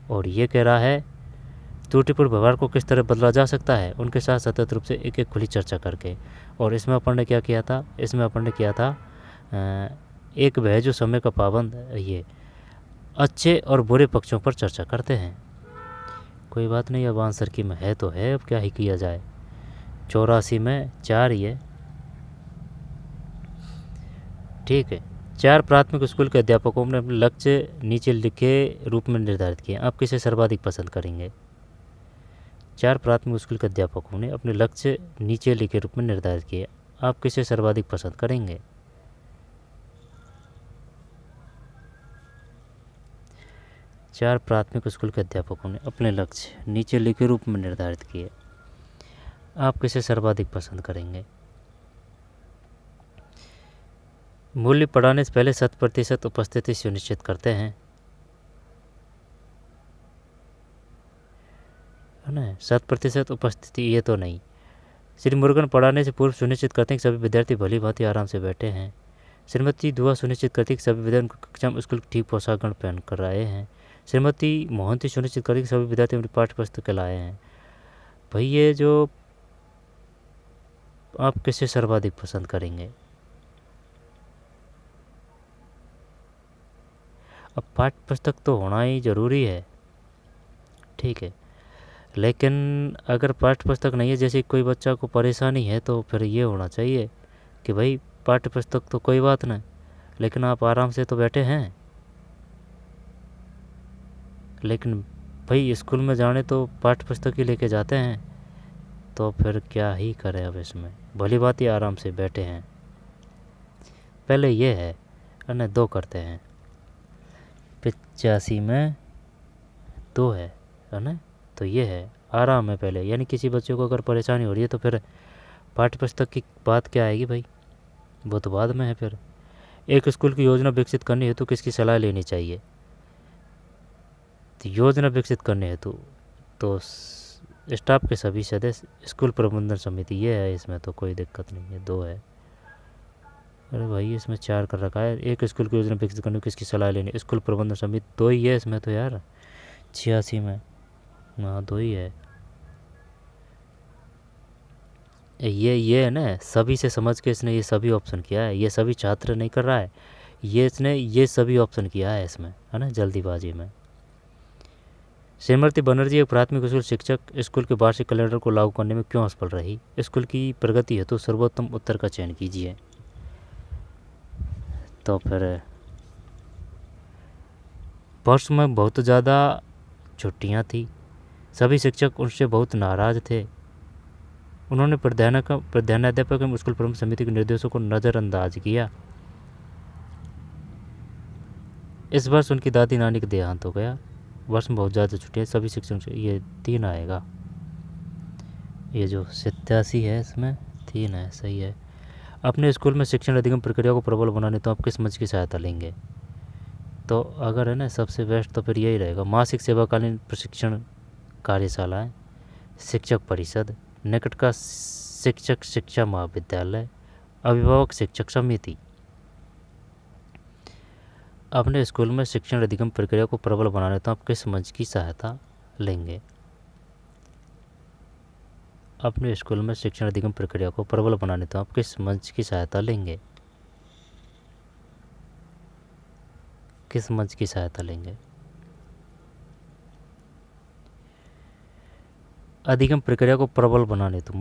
और ये कह रहा है त्रुटिपूर्ण व्यवहार को किस तरह बदला जा सकता है? उनके साथ सतत रूप से एक एक खुली चर्चा करके। और इसमें अपन ने क्या किया था? इसमें अपन ने किया था एक वह जो समय का पाबंद, ये अच्छे और बुरे पक्षों पर चर्चा करते हैं। कोई बात नहीं, अब आंसर की में है तो है, अब क्या ही किया जाए। 84 में 4 ही है, ठीक है। 4 प्राथमिक स्कूल के अध्यापकों ने अपने लक्ष्य नीचे लिखे रूप में निर्धारित किए, आप किसे सर्वाधिक पसंद करेंगे? 4 प्राथमिक स्कूल के अध्यापकों ने अपने लक्ष्य नीचे लिखे रूप में निर्धारित किए, आप किसे सर्वाधिक पसंद करेंगे? चार प्राथमिक स्कूल के अध्यापकों ने अपने लक्ष्य नीचे लिखे रूप में निर्धारित किए, आप किसे सर्वाधिक पसंद करेंगे? मूल्य पढ़ाने से पहले 100% उपस्थिति सुनिश्चित करते हैं, है ना। 100% उपस्थिति ये तो नहीं। श्री मुरुगन पढ़ाने से पूर्व सुनिश्चित करते हैं कि सभी विद्यार्थी भली भांति आराम से बैठे हैं। श्रीमती दुआ सुनिश्चित करती है कि सभी विद्यार्थी कक्षा में स्कूल ठीक पोशाक पहन कर आए हैं। श्रीमती मोहंती सुनिश्चित करती है कि सभी विद्यार्थी अपनी पाठ्य पुस्तकें लाए हैं। भाई ये जो आप किसे सर्वाधिक पसंद करेंगे? अब पाठ्य पुस्तक तो होना ही ज़रूरी है, ठीक है, लेकिन अगर पाठ्य पुस्तक नहीं है, जैसे कोई बच्चा को परेशानी है, तो फिर ये होना चाहिए कि भाई पाठ्य पुस्तक तो कोई बात नहीं, लेकिन आप आराम से तो बैठे हैं। लेकिन भाई स्कूल में जाने तो पाठ्य पुस्तक ही लेके जाते हैं, तो फिर क्या ही करें अब इसमें, भली बात ही आराम से बैठे हैं। पहले ये है ना, 2 करते हैं। 85 में 2 है ना। तो ये है आराम है पहले, यानी किसी बच्चे को अगर परेशानी हो रही है तो फिर पाठ्य पुस्तक की बात क्या आएगी भाई, वो तो बाद में है। फिर एक स्कूल की योजना विकसित करनी हेतु किसकी सलाह लेनी चाहिए? तो योजना विकसित करने हेतु तो स्टाफ के सभी सदस्य, स्कूल प्रबंधन समिति, ये है। इसमें तो कोई दिक्कत नहीं है, 2 है। अरे भाई इसमें 4 कर रखा है। एक स्कूल की योजना विकसित करने किसकी सलाह लेनी, स्कूल प्रबंधन समिति, 2 ही है इसमें तो यार। 86 में हाँ 2 ही है। ये है ना, सभी से समझ के इसने ये सभी ऑप्शन किया है। ये सभी छात्र नहीं कर रहा है, ये इसने ये सभी ऑप्शन किया है इसमें, है ना, जल्दीबाजी में। श्रीमती बनर्जी एक प्राथमिक स्कूल शिक्षक स्कूल के वार्षिक कैलेंडर को लागू करने में क्यों असफल रही? स्कूल की प्रगति हेतु सर्वोत्तम उत्तर का चयन कीजिए। तो फिर वर्ष में बहुत ज़्यादा छुट्टियां थी, सभी शिक्षक उनसे बहुत नाराज थे। उन्होंने प्रधानाध्यापक एवं स्कूल प्रबंधन समिति के निर्देशों को नज़रअंदाज किया। इस वर्ष उनकी दादी नानी का देहांत हो गया। वर्ष में बहुत ज़्यादा छुट्टियां, सभी शिक्षक, ये 3 आएगा। ये जो 87 है इसमें 3 है, सही है। अपने स्कूल में शिक्षण अधिगम प्रक्रिया को प्रबल बनाने तो आप किस मंच की सहायता लेंगे? तो अगर है ना सबसे बेस्ट तो फिर यही रहेगा, मासिक सेवाकालीन प्रशिक्षण कार्यशालाएं, शिक्षक परिषद, निकट का शिक्षक शिक्षा महाविद्यालय, अभिभावक शिक्षक समिति। अपने स्कूल में शिक्षण अधिगम प्रक्रिया को प्रबल बनाने तो आप किस मंच की सहायता लेंगे? अपने स्कूल में शिक्षण अधिगम प्रक्रिया को प्रबल बनाने तो आप किस मंच की सहायता लेंगे? किस मंच की सहायता लेंगे? अधिगम प्रक्रिया को प्रबल बनाने तो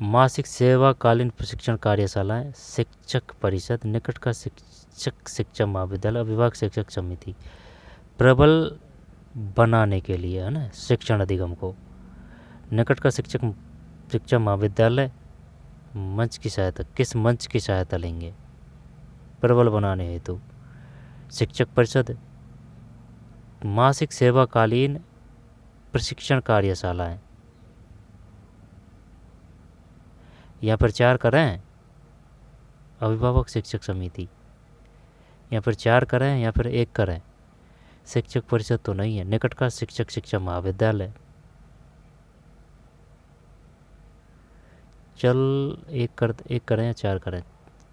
मासिक सेवाकालीन प्रशिक्षण कार्यशालाएं, शिक्षक परिषद, निकट का शिक्षक शिक्षा महाविद्यालय, अभिभावक शिक्षक समिति। प्रबल बनाने के लिए है ना शिक्षण अधिगम को, निकट का शिक्षक शिक्षा महाविद्यालय, मंच की सहायता, किस मंच की सहायता लेंगे प्रबल बनाने हेतु? शिक्षक परिषद, मासिक सेवाकालीन प्रशिक्षण कार्यशालाएं, यहाँ पर 4 करें, अभिभावक शिक्षक समिति, यहाँ पर 4 करें या फिर 1 करें? शिक्षक परिषद तो नहीं है, निकट का शिक्षक शिक्षा महाविद्यालय, चल 1 करें या 4 करें?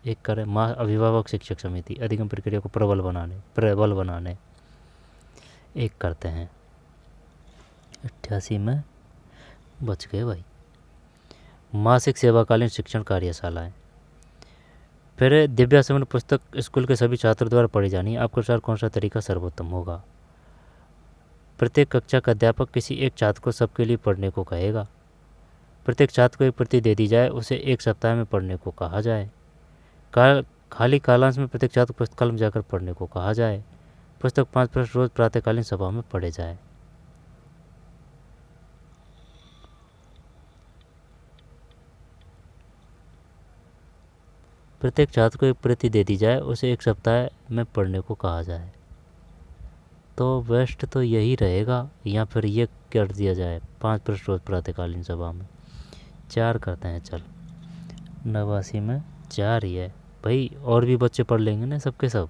1 करें। अभिभावक शिक्षक समिति, अधिगम प्रक्रिया को प्रबल बनाने 1 करते हैं। 88 में बच गए भाई। मासिक सेवाकालीन शिक्षण कार्यशालाएं, फिर दिव्या समन पुस्तक स्कूल के सभी छात्रों द्वारा पढ़ी जानी है। आपके अनुसार कौन सा तरीका सर्वोत्तम होगा? प्रत्येक कक्षा का अध्यापक किसी एक छात्र को सबके लिए पढ़ने को कहेगा। प्रत्येक छात्र को एक प्रति दे दी जाए, उसे 1 सप्ताह में पढ़ने को कहा जाए। खाली कालांश में प्रत्येक छात्र को पुस्तकालय में जाकर पढ़ने को कहा जाए। पुस्तक 5 प्रश्न रोज प्रातःकालीन सभा में पढ़े जाए। प्रत्येक छात्र को एक प्रति दे दी जाए, उसे 1 सप्ताह में पढ़ने को कहा जाए। तो बेस्ट तो यही रहेगा, या फिर ये कर दिया जाए 5 प्रश्न रोज प्रातःकालीन सभा में। 4 करते हैं चल। 89 में 4 ही है भाई, और भी बच्चे पढ़ लेंगे ना सबके सब।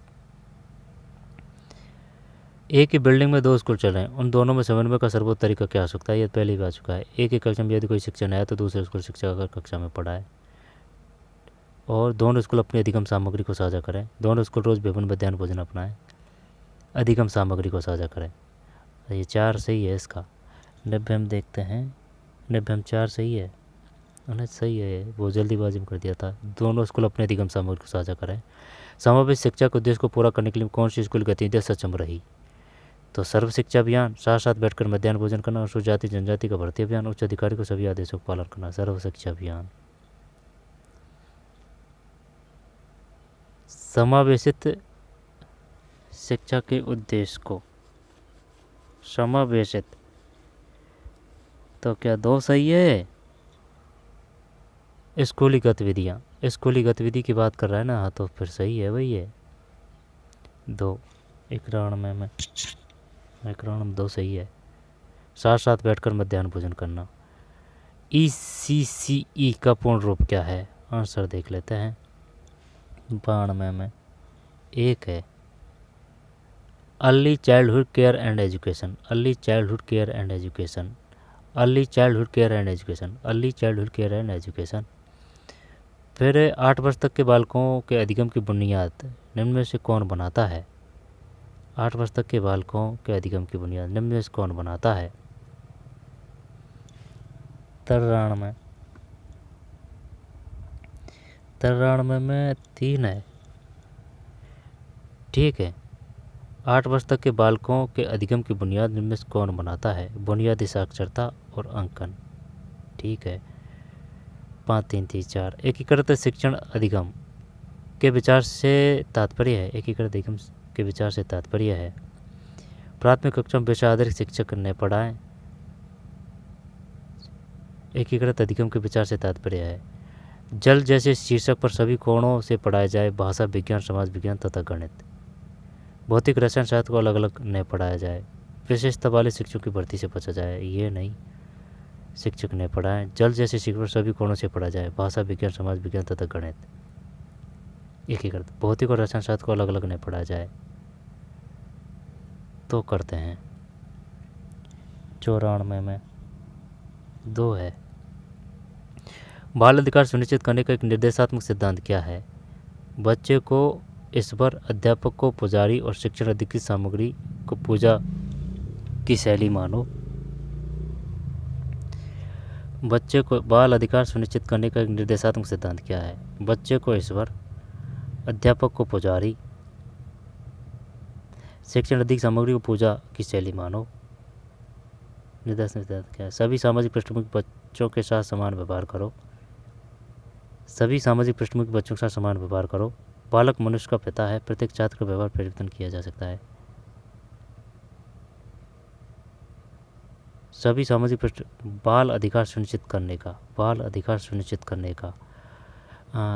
एक ही बिल्डिंग में 2 स्कूल चल रहे हैं, उन दोनों में समन्वय का सर्वोत्तम तरीका क्या हो सकता है? ये पहले ही आ चुका है। एक ही कक्षा में यदि कोई शिक्षक आया तो दूसरे स्कूल शिक्षक अगर कक्षा में पढ़ाए, और दोनों स्कूल अपनी अधिगम सामग्री को साझा करें। दोनों स्कूल रोज विभिन्न मध्याह्न भोजन अपनाएं, अधिगम सामग्री को साझा करें। ये 4 सही है इसका। 90 हम देखते हैं, 90 हम 4 सही है ना? सही है, वो जल्दीबाजी में कर दिया था। दोनों स्कूल अपने अधिगम सामग्री को साझा करें। समावेश शिक्षा के उद्देश्य को पूरा करने के लिए कौन सी स्कूल गतिविधियाँ सक्षम रही? तो सर्व शिक्षा अभियान, साथ साथ बैठकर मध्याह्न भोजन करना, अनुसूचित जाति जनजाति का भर्ती अभियान, उच्च अधिकारी को सभी आदेशों का पालन करना। सर्व शिक्षा अभियान। समावेशित शिक्षा के उद्देश्य को समावेशित, तो क्या 2 सही है? स्कूली गतिविधियाँ, स्कूली गतिविधि की बात कर रहा है ना, हाँ तो फिर सही है भाई ये 2। 91 में 2 सही है। साथ साथ बैठकर मध्याह्न भोजन करना। ECCE का पूर्ण रूप क्या है? आंसर देख लेते हैं। 92 में 1 है। Early childhood care and education. Early childhood care and education. Early childhood care and education. Early childhood care and education. फिर 8 वर्ष तक के बालकों के अधिगम की बुनियाद निम्न में से कौन बनाता है? 8 वर्ष तक के बालकों के अधिगम की बुनियाद निम्न में से कौन बनाता है? 93 में 3 है। ठीक है। 8 वर्ष तक के बालकों के अधिगम की बुनियाद निम्न में से कौन बनाता है? बुनियादी साक्षरता और अंकन। ठीक है। 5 3 3 4। एकीकृत शिक्षण अधिगम के विचार से तात्पर्य है। एकीकृत अधिगम के विचार से तात्पर्य है प्राथमिक कक्षा में विषय आधारित शिक्षक ने पढ़ाएं। एकीकृत अधिगम के विचार से तात्पर्य है जल जैसे शीर्षक पर सभी कोणों से पढ़ाया जाए। भाषा विज्ञान, समाज विज्ञान तथा गणित। भौतिक रसायन शास्त्र को अलग अलग न पढ़ाया जाए। विशेषता वाले शिक्षकों की भर्ती से बचा जाए। ये नहीं, शिक्षक ने पढ़ाएं। जल जैसे शिक्षक पर सभी कोणों से पढ़ा जाए। भाषा विज्ञान, समाज विज्ञान तथा गणित। एकीकृत। भौतिक और रसायन शास्त्र को अलग अलग न पढ़ाया जाए। तो करते हैं। 94 में 2 है। बाल अधिकार सुनिश्चित करने का एक निर्देशात्मक सिद्धांत क्या है? बच्चे को ईश्वर, अध्यापक को पुजारी और शिक्षण अधिकृत सामग्री को पूजा की शैली मानो। बच्चे को बाल अधिकार सुनिश्चित करने का एक निर्देशात्मक सिद्धांत क्या है? बच्चे को ईश्वर, अध्यापक को पुजारी, शिक्षण अधिक सामग्री को पूजा की शैली मानो। निर्देशात्मक सिद्धांत क्या है? सभी सामाजिक पृष्ठभूमि के बच्चों के साथ समान व्यवहार करो। सभी सामाजिक पृष्ठभूमि के बच्चों के साथ समान व्यवहार करो। बालक मनुष्य का पिता है। प्रत्येक छात्र का व्यवहार परिवर्तन किया जा सकता है। सभी सामाजिक बाल अधिकार सुनिश्चित करने का। बाल अधिकार सुनिश्चित करने का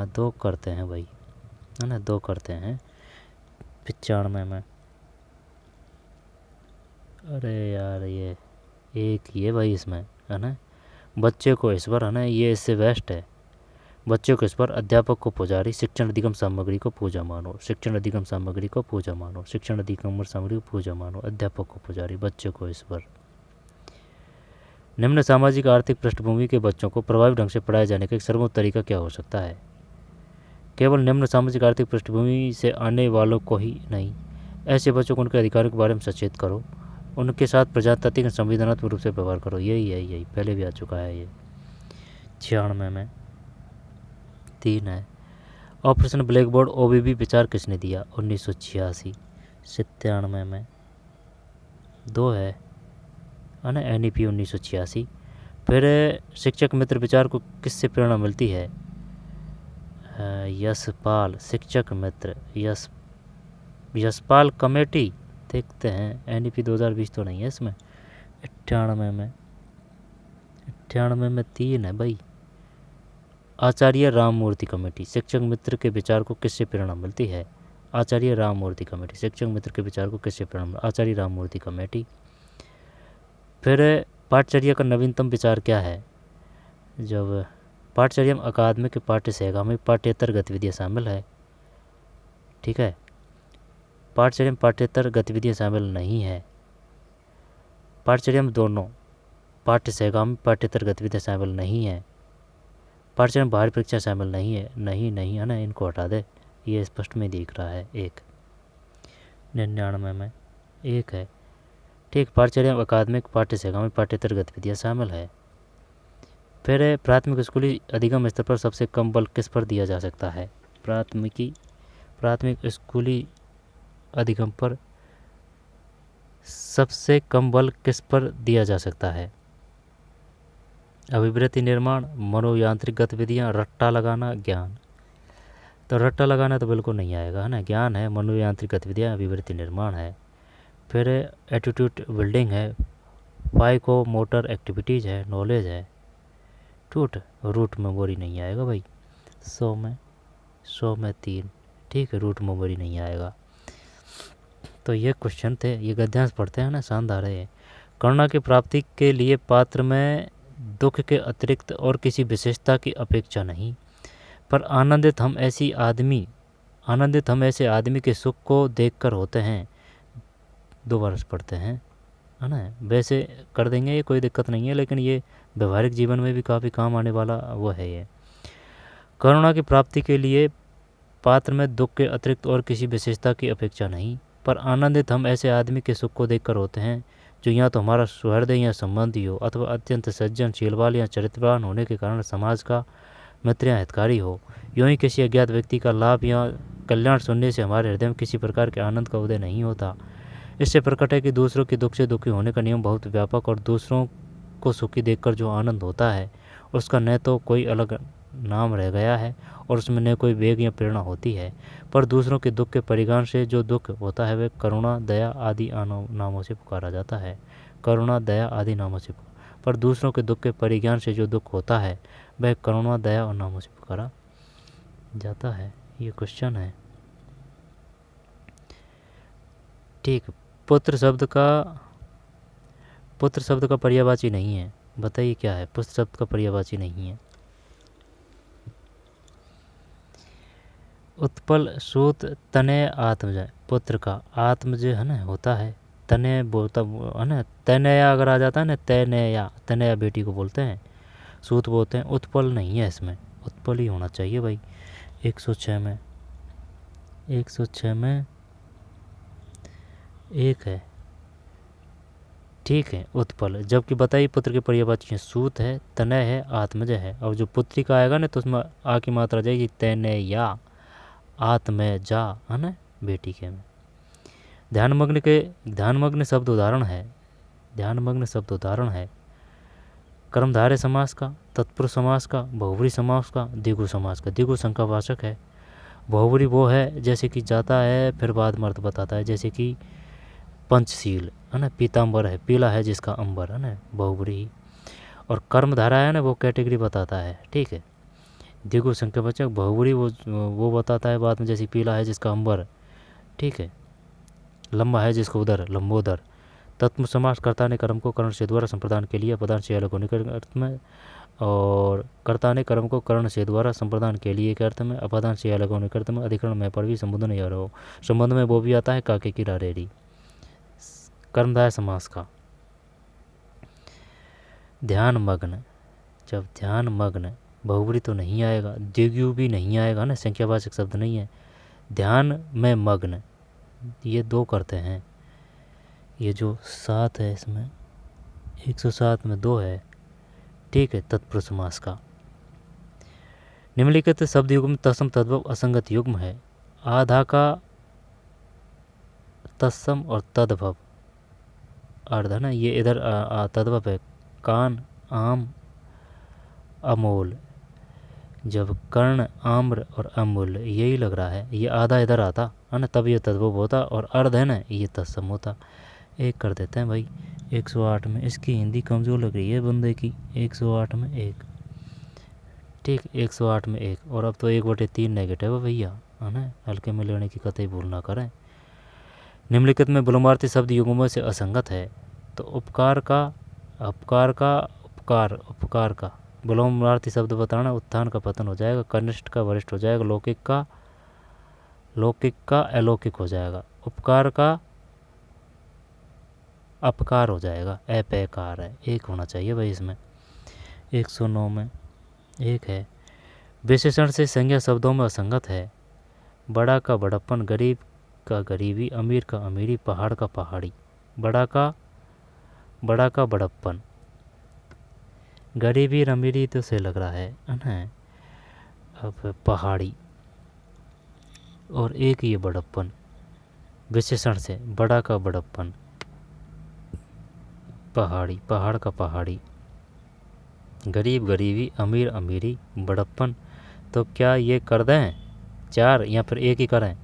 2 करते हैं भाई, है ना। 2 करते हैं। 95 में अरे यार ये एक ही है भाई इसमें, है ना। बच्चे को ईश्वर, है ना, ये इससे बेस्ट है। बच्चे को ईश्वर, अध्यापक को पुजारी, शिक्षण अधिगम सामग्री को पूजा मानो। शिक्षण अधिगम सामग्री को पूजा मानो। शिक्षण अधिगम सामग्री को पूजा मानो। अध्यापक को पुजारी, बच्चे को ईश्वर। निम्न सामाजिक आर्थिक पृष्ठभूमि के बच्चों को प्रभावी ढंग से पढ़ाए जाने का एक सर्वोत्तम तरीका क्या हो सकता है? केवल निम्न सामाजिक आर्थिक पृष्ठभूमि से आने वालों को ही नहीं, ऐसे बच्चों को उनके अधिकारों के बारे में सचेत करो। उनके साथ प्रजातांत्रिक संविधानात्मक रूप से व्यवहार करो। यही पहले भी आ चुका है ये। 96 में 3 है। ऑपरेशन ब्लैक बोर्ड OBB विचार किसने दिया? 1986। 97 में 2 है ना। NEP 1986। फिर शिक्षक मित्र विचार को किससे प्रेरणा मिलती है? यशपाल। शिक्षक मित्र यशपाल कमेटी। देखते हैं। NEP 2020 तो नहीं है इसमें। 98 में 3 है भाई। आचार्य राममूर्ति कमेटी। शिक्षक मित्र के विचार को किससे प्रेरणा मिलती है? आचार्य राममूर्ति कमेटी। शिक्षक मित्र के विचार को किससे प्रेरणा? आचार्य राममूर्ति कमेटी। फिर पाठचर्या का नवीनतम विचार क्या है? जब पाठचर्या में अकादमिक, पाठ्य सहगामी, पाठ्येतर गतिविधियाँ शामिल है। ठीक है। पाठचर्या में पाठ्येतर गतिविधियाँ शामिल नहीं है। पाठचर्या में दोनों पाठ्य सहगामी, पाठ्येतर गतिविधियाँ शामिल नहीं है। पाठचर्या में बाहरी परीक्षा शामिल नहीं है। नहीं है ना, इनको हटा दे, ये स्पष्ट में दिख रहा है। 1 99 में 1 है। ठीक। पाठचर्या में अकादमिक, पाठ्य सहगामी, पाठ्येतर गतिविधियाँ शामिल है। फिर प्राथमिक स्कूली अधिगम स्तर पर सबसे कम बल किस पर दिया जा सकता है? प्राथमिक स्कूली अधिगम पर सबसे कम बल किस पर दिया जा सकता है? अभिवृत्ति निर्माण, मनोयांत्रिक गतिविधियाँ, रट्टा लगाना, ज्ञान। तो रट्टा लगाना तो बिल्कुल नहीं आएगा, है ना। ज्ञान है, मनोयांत्रिक गतिविधियाँ, अभिवृत्ति निर्माण है। फिर एटीट्यूड बिल्डिंग है, फाइको मोटर एक्टिविटीज़ है, नॉलेज है। रूट मेमोरी नहीं आएगा भाई। 100 में 3। ठीक है, रूट मेमोरी नहीं आएगा। तो ये क्वेश्चन थे, ये गद्यांश पढ़ते हैं ना, शानदार है ये। करुणा की प्राप्ति के लिए पात्र में दुख के अतिरिक्त और किसी विशेषता की अपेक्षा नहीं, पर आनंदित हम ऐसे आदमी के सुख को देखकर होते हैं। दोबारा से पढ़ते हैं, है ना। वैसे कर देंगे, ये कोई दिक्कत नहीं है, लेकिन ये व्यवहारिक जीवन में भी काफ़ी काम आने वाला वो है ये। करुणा की प्राप्ति के लिए पात्र में दुख के अतिरिक्त और किसी विशेषता की अपेक्षा नहीं, पर आनंदित हम ऐसे आदमी के सुख को देखकर होते हैं जो या तो हमारा सुहृदय या संबंधी हो, अथवा अत्यंत सज्जन, शीलवान या चरित्रवान होने के कारण समाज का मित्र या हितकारी हो। यूँ ही किसी अज्ञात व्यक्ति का लाभ या कल्याण सुनने से हमारे हृदय में किसी प्रकार के आनंद का उदय नहीं होता। इससे प्रकट है कि दूसरों के दुख से दुखी होने का नियम बहुत व्यापक, और दूसरों को सुखी देखकर जो आनंद होता है उसका न तो कोई अलग नाम रह गया है और उसमें न कोई वेग या प्रेरणा होती है, पर दूसरों के दुख के परिज्ञान से जो दुख होता है वह करुणा, दया आदि नामों से पुकारा जाता है। करुणा, दया आदि नामों से, पर दूसरों के दुख के परिज्ञान से जो दुख होता है वह करुणा, दया और नामों से पुकारा जाता है। ये क्वेश्चन है, ठीक। पुत्र शब्द का पर्यायवाची नहीं है, बताइए क्या है? पुत्र शब्द का पर्यायवाची नहीं है। उत्पल सूत तनय आत्मज, पुत्र का आत्मज है ना होता है, तनय बोलता है ना, तनया अगर आ जाता है ना, तनया बेटी को बोलते हैं, सूत बोलते हैं। उत्पल नहीं है इसमें, उत्पल ही होना चाहिए भाई। 106 में 1 है, ठीक है, उत्पल। जबकि बताइए पुत्र के पर्यायवाची हैं, सूत है, तनय है, आत्मज है। और जो पुत्री का आएगा ना तो उसमें आ की मात्रा जाएगी तनया, आत्मजा, है ना, बेटी के में। ध्यानमग्न शब्द उदाहरण है कर्मधारय समास का, तत्पुरुष समास का, बहुव्रीहि समास का, द्विगु समास का। द्विगु संख्यावाचक है। बहुव्रीहि वो है जैसे कि जाता है फिर बाद में अर्थ बताता है, जैसे कि पंचशील है ना, पीताम्बर है, पीला है जिसका अंबर, है ना, बहुव्रीहि। और कर्मधारा है ना, वो कैटेगरी बताता है, ठीक है। द्विगु संख्यावाचक बहुव्रीहि वो बताता है बाद में, जैसे पीला है जिसका अंबर, ठीक है, लंबा है जिसका उदर, लंबोदर। तत्पुरुष समास कर्ता ने कर्म को कर्ण से द्वारा संप्रदान के लिए अपदान से अलग होने के अर्थ में, और कर्ता ने कर्म को कर्ण से द्वारा संप्रदान के लिए के अर्थ में, अपदान से अलग होने के अर्थ में, अधिकरण में पर भी संबोधन या रहो संबंध में वो भी आता है, काके की रारेरी। कर्मधारय समास का ध्यान मग्न, जब ध्यान मग्न, बहुव्रीहि तो नहीं आएगा, द्विगु भी नहीं आएगा ना, संख्यावाचक शब्द नहीं है। ध्यान में मग्न, ये 2 करते हैं। ये जो 7 है इसमें 107 में 2 है, ठीक है, तत्पुरुष समास का। निम्नलिखित शब्द युग्म तत्सम तद्भव असंगत युग्म है। आधा का तत्सम और तद्भव अर्ध है ना, ये इधर तद्भव है। कान, आम, अमोल। जब कर्ण, आम्र और अमूल्य यही लग रहा है, ये आधा इधर आता है ना, तब ये तद्भव होता, और अर्ध है ना ये तत्सम होता। 1 कर देते हैं भाई। 108 में इसकी हिंदी कमज़ोर लग रही है बंदे की। 108 में 1, ठीक, 108 में 1। और अब तो 1/3 नेगेटिव है भैया, है ना, हल्के में लेने की कतई भूल ना करें। निम्नलिखित में विलोमार्थी शब्द युग्मों से असंगत है। तो उपकार का विलोमार्थी शब्द बताना, उत्थान का पतन हो जाएगा, कनिष्ठ का वरिष्ठ हो जाएगा, लौकिक का अलौकिक हो जाएगा, उपकार का अपकार हो जाएगा, अपकार है। 1 होना चाहिए भाई इसमें। 109 में 1 है। विशेषण से संज्ञा शब्दों में असंगत है। बड़ा का बड़प्पन, गरीब का गरीबी, अमीर का अमीरी, पहाड़ का पहाड़ी। बड़ा का बड़प्पन, गरीबी और अमीरी तो से लग रहा है ना। अब पहाड़ी और 1 ये बड़प्पन, विशेषण से बड़ा का बड़प्पन, पहाड़ी, पहाड़ का पहाड़ी, गरीब गरीबी, अमीर अमीरी, बड़प्पन। तो क्या ये कर दें 4 या फिर 1 ही करें?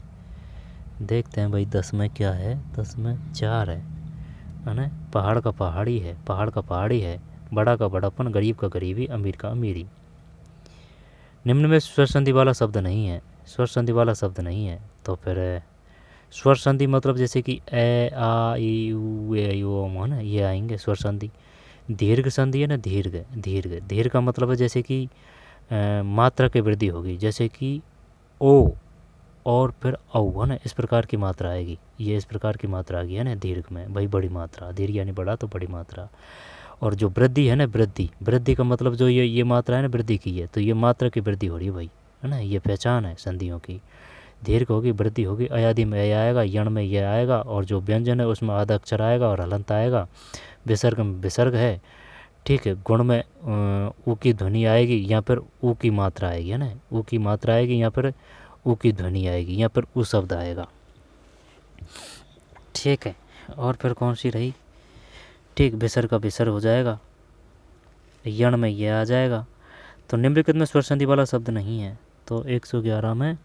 देखते हैं भाई 10 में क्या है। 10 में 4 है ना। पहाड़ का पहाड़ी है, बड़ा का बड़प्पन, गरीब का गरीबी, अमीर का अमीरी। निम्न में स्वर संधि वाला शब्द नहीं है, तो फिर स्वर संधि मतलब जैसे कि ए आ ई उ ए ओ है ना, ये आएंगे स्वर संधि। दीर्घ संधि है ना, दीर्घ दीर्घ दीर्घ का मतलब है जैसे कि मात्रा की वृद्धि होगी, जैसे कि ओ और फिर औ है ना, इस प्रकार की मात्रा आएगी। ये इस प्रकार की मात्रा आ गई है ना दीर्घ में भाई, बड़ी मात्रा। दीर्घ यानी बड़ा तो बड़ी मात्रा। और जो वृद्धि है ना, वृद्धि वृद्धि का मतलब जो ये मात्रा है ना वृद्धि की है, तो ये मात्रा की वृद्धि हो रही है भाई, है ना। ये पहचान है संधियों की। दीर्घ होगी, वृद्धि होगी, अयादि में ए आएगा, यण में ये आएगा, और जो व्यंजन है उसमें आधा अक्षर आएगा और हलंत आएगा। विसर्ग में विसर्ग है, ठीक है। गुण में ऊ की ध्वनि आएगी, यहाँ पर ऊ की मात्रा आएगी, है ना, ऊ की मात्रा आएगी, यहाँ पर ऊ की ध्वनि आएगी, यहाँ पर ऊ शब्द आएगा, ठीक है। और फिर कौन सी रही, ठीक, विसर्ग का विसर्ग हो जाएगा, यण में ये आ जाएगा। तो निम्नलिखित में स्वर संधि वाला शब्द नहीं है, तो 111 में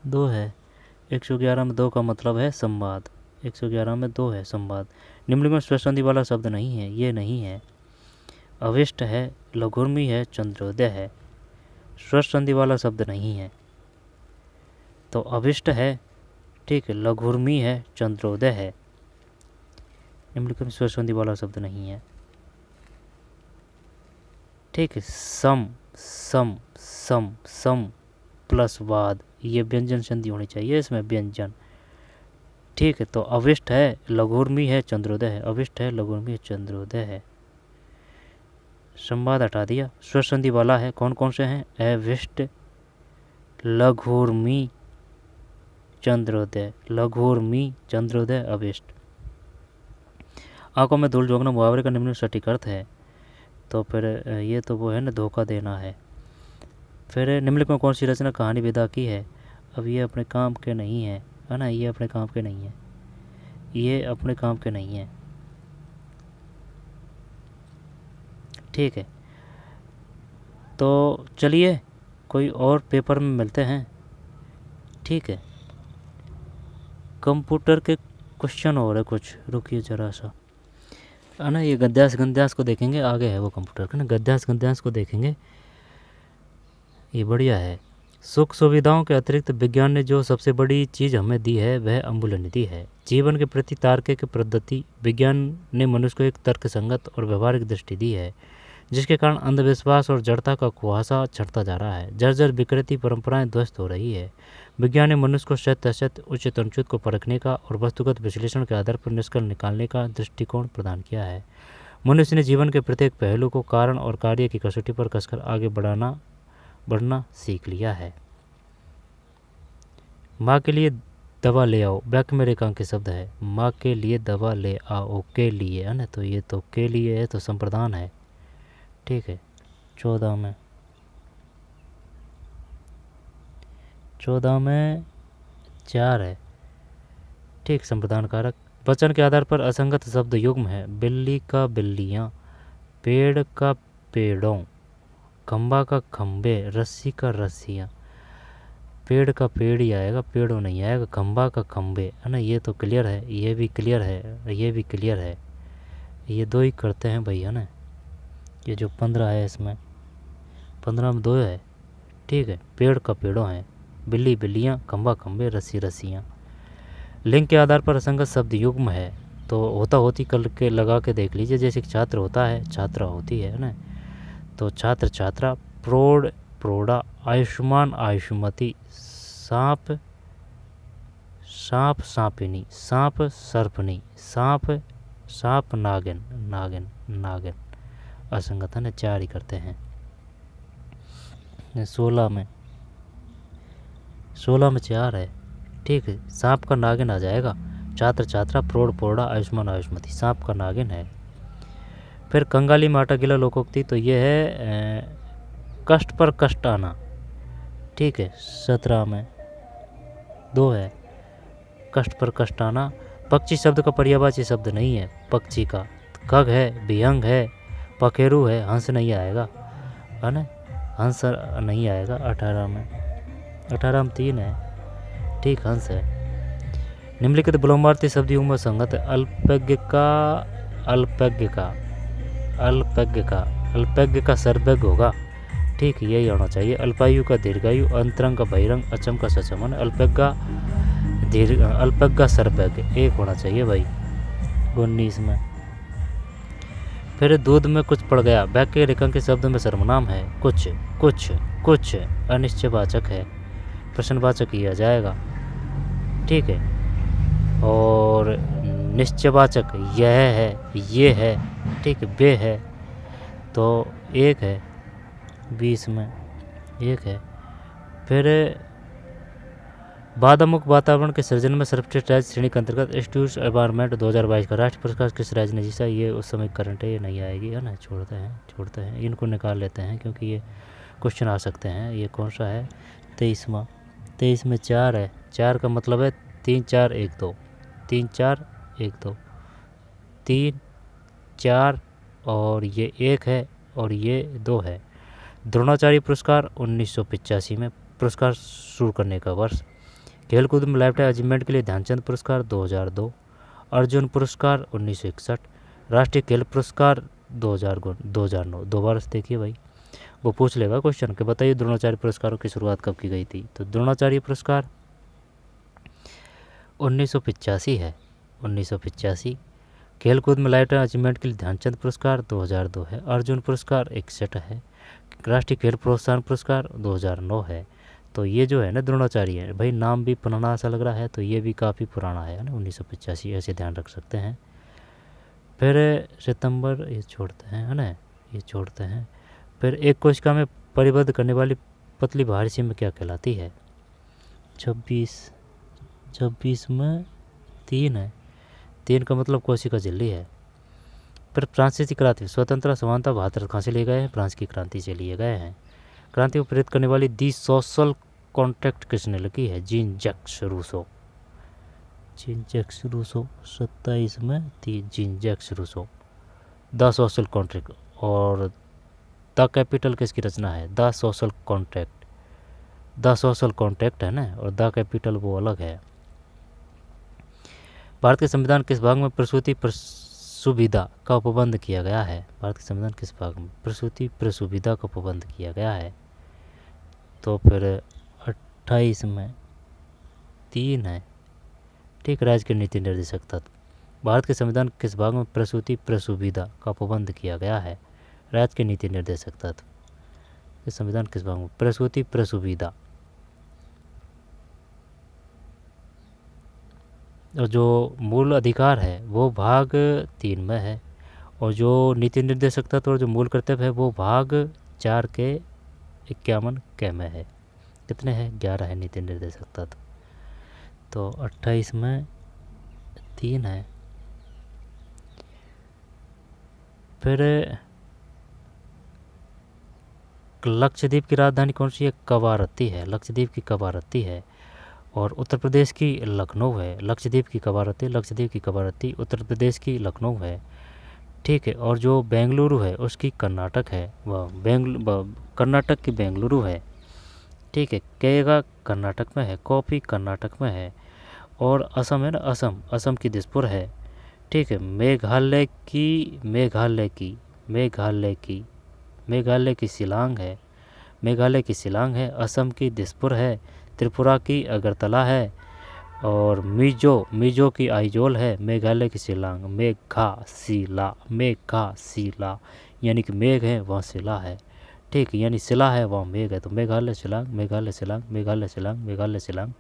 2 है। 111 में 2 का मतलब है संवाद, 111 में 2 है संवाद। निम्नलिखित में स्वर संधि वाला शब्द नहीं है, ये नहीं है। अविष्ट है, लघुर्मी है, चंद्रोदय है। स्वर संधि वाला शब्द नहीं है, तो अविष्ट है, ठीक है, लघुर्मी है, चंद्रोदय है। निम्नलिखित में स्वर संधि वाला शब्द नहीं है, ठीक है। सम सम सम सम प्लस वाद, ये व्यंजन संधि होनी चाहिए इसमें, व्यंजन, ठीक है। तो अविष्ट है, लघुर्मी है, चंद्रोदय है। अविष्ट है, लघुर्मी है, चंद्रोदय है। संवाद हटा दिया। स्वर संधि वाला है, कौन कौन से हैं, अविष्ट, लघुर्मी, चंद्रोदय, लघुर्मी, चंद्रोदय, अविष्ट। आंखों में धूल झोंकना मुहावरे का निम्न सटीक अर्थ है, तो फिर ये तो वो है ना, धोखा देना है। फिर निम्नलिखित में कौन सी रचना कहानी विदा की है, अब ये अपने काम के नहीं है, है ना, ये अपने काम के नहीं है, ये अपने काम के नहीं है, ठीक है। तो चलिए कोई और पेपर में मिलते हैं, ठीक है। कंप्यूटर के क्वेश्चन हो रहे कुछ, रुकिए ज़रा सा, है ना। ये गद्यांश गद्यांश को देखेंगे, आगे है वो कंप्यूटर का ना, गद्यांश गद्यांश को देखेंगे, ये बढ़िया है। सुख सुविधाओं के अतिरिक्त विज्ञान ने जो सबसे बड़ी चीज़ हमें दी है वह अमूल्य है। जीवन के प्रति तार्किक पद्धति, विज्ञान ने मनुष्य को एक तर्कसंगत और व्यवहारिक दृष्टि दी है, जिसके कारण अंधविश्वास और जड़ता का कुहासा छंटता जा रहा है। जर्जर विकृति परंपराएं ध्वस्त हो रही है। विज्ञान ने मनुष्य को सत्य असत्य, उचित अनुचित को परखने का और वस्तुगत विश्लेषण के आधार पर निष्कर्ष निकालने का दृष्टिकोण प्रदान किया है। मनुष्य ने जीवन के प्रत्येक पहलू को कारण और कार्य की कसौटी पर कसकर आगे बढ़ना सीख लिया है। माँ के लिए दवा ले आओ, वाक्य में रेखांकित शब्द है, माँ के लिए दवा ले आओ, के लिए, है ना, तो ये तो के लिए है, तो संप्रदान है, ठीक है। 14 में 4 है, ठीक, संप्रदान कारक। वचन के आधार पर असंगत शब्द युग्म है, बिल्ली का बिल्लियाँ, पेड़ का पेड़ों, खंबा का खंबे, रस्सी का रस्सियाँ। पेड़ का पेड़ ही आएगा, पेड़ों नहीं आएगा, खंबा का खंबे, है ना। ये तो क्लियर है, ये भी क्लियर है, ये भी क्लियर है, ये 2 ही करते हैं भाई, है ना। ये जो 15 है इसमें 15 में 2 है, ठीक है। पेड़ का पेड़ों है, बिल्ली बिल्लियाँ, खंबा खंबे, रस्सी रस्सियाँ। लिंग के आधार पर असंगत शब्द युग्म है, तो होता होती कल के लगा के देख लीजिए, जैसे कि छात्र होता है, छात्रा होती है ना, तो छात्र छात्रा, प्रौढ़ प्रौढ़ा, आयुष्मान आयुष्मती, सांप सांप सांपिनी, सांप सर्पनी, सांप नागिन नागिन नागिन। असंगत है ना, 4 ही करते हैं। 16 में 4 है, ठीक है। सांप का नागिन आ जाएगा, छात्र छात्रा, प्रौढ़ प्रौढ़ा, आयुष्मान आयुष्मती, सांप का नागिन है। फिर कंगाली में आटा गिला लोकोक्ति, तो ये है कष्ट पर कष्ट आना, ठीक है। 17 में 2 है, कष्ट पर कष्ट आना। पक्षी शब्द का पर्यायवाची शब्द नहीं है, पक्षी का खग है, विहंग है, पखेरु है, हंस नहीं आएगा, है ना, हंस नहीं आएगा। 18 में 3 है, ठीक, हंस है। निम्नलिखित विलोमार्थी शब्द युग्म में संगत है, अल्पज्ञ का सर्वज्ञ होगा, ठीक, यही होना चाहिए। अल्पायु का दीर्घायु, अंतरंग का बहिरंग, अचम का सचम, अल्पज्ञा सर्पज्ञ, एक होना चाहिए भाई 19 में। फिर दूध में कुछ पड़ गया, वाक्य रेखांकित के शब्द में सर्वनाम है, कुछ कुछ कुछ अनिश्चयवाचक है, प्रश्नवाचक किया जाएगा। ठीक है, और निश्चयवाचक यह है, ये है, ठीक है, वे है, तो एक है 20 में, एक है। फिर बाधामुक्त वातावरण के सृजन में सर्वश्रेष्ठ राज्य श्रेणी के अंतर्गत इंस्टीट्यूट एनवायरमेंट 2022 का राष्ट्रीय पुरस्कार किस राज्य ने जीता? ये उस समय करंट है, ये नहीं आएगी, है ना, छोड़ते हैं इनको निकाल लेते हैं क्योंकि ये क्वेश्चन आ सकते हैं। ये कौन सा है? 23वां। 23 में 4 है, 4 का मतलब है 3 4 1 2, 3 4 1 2, 3 4 और ये 1 है और ये 2 है। द्रोणाचार्य पुरस्कार 1985 में, पुरस्कार शुरू करने का वर्ष। खेलकूद में लाइफ टाइम अचीवमेंट के लिए ध्यानचंद पुरस्कार 2002, अर्जुन पुरस्कार 1961, राष्ट्रीय खेल पुरस्कार 2009। 2 बार देखिए भाई, वो पूछ लेगा क्वेश्चन कि बताइए द्रोणाचार्य पुरस्कारों की शुरुआत कब की गई थी? तो द्रोणाचार्य पुरस्कार 1985 है, 1985। खेलकूद में लाइफ टाइम अचीवमेंट के लिए ध्यानचंद पुरस्कार 2002 है, अर्जुन पुरस्कार 61 है, राष्ट्रीय खेल प्रोत्साहन पुरस्कार 2009 है। तो ये जो है ना द्रोणाचार्य है भाई, नाम भी पुराना सा लग रहा है, तो ये भी काफ़ी पुराना है ना, 1985, ऐसे ध्यान रख सकते हैं। फिर सितंबर ये छोड़ते हैं, है ना, ये छोड़ते हैं। फिर एक कोशिका में परिबद्ध करने वाली पतली बाहरी सीमा क्या कहलाती है? 26 में 3 है, 3 का मतलब कोशिका झिल्ली है। फिर फ्रांसीसी क्रांति, स्वतंत्रता समानता भारत कहाँ से लिए गए हैं? फ्रांस की क्रांति से लिए गए हैं। क्रांति को प्रेरित करने वाली दी सोशल कॉन्ट्रैक्ट किसने लिखी है? Gene Jacques Rousseau. 27 में थी Jean Jacques Rousseau, the social contract. और द कैपिटल किसकी रचना है? The social contract, the social contract है ना, और द कैपिटल वो अलग है। भारत के संविधान किस भाग में प्रसूति प्रसुविधा का उपबंध किया गया है? भारत के संविधान किस भाग में प्रसूति प्रसुविधा का उपबंध किया गया है? तो फिर 28 में 3 है, ठीक, राज्य के नीति निर्देशक तत्व। भारत के संविधान किस भाग में प्रसूति प्रसुविधा का उपबंध किया गया है? राज्य के नीति निर्देशक तत्व। संविधान किस भाग में प्रसूति प्रसुविधा, और जो मूल अधिकार है वो भाग 3 में है, और जो नीति निर्देशक तत्व और जो मूल कर्तव्य है वो भाग 4 के 51 क में है। कितने हैं? 11 है नीति निर्देशक तत्व। तो 28 में 3 है। फिर लक्षद्वीप की राजधानी कौन सी है? कवारत्ती है, लक्षद्वीप की कवारत्ती है। और उत्तर प्रदेश की लखनऊ है। लक्षद्वीप की कवारत्ती उत्तर प्रदेश की लखनऊ है, ठीक है। और जो बेंगलुरु है उसकी कर्नाटक है, वह कर्नाटक की बेंगलुरु है, ठीक है। केगा कर्नाटक में है, कॉफी कर्नाटक में है। और असम है ना, असम की दिसपुर है, ठीक है। मेघालय की शिलांग है, असम की दिसपुर है, त्रिपुरा की अगरतला है, और मिजो की आइजोल है, मेघालय की शिलांग, मेघा यानी कि मेघ है वहाँ शिला है, ठीक, यानी शिला है वहाँ मेघ है। तो मेघालय शिलांग,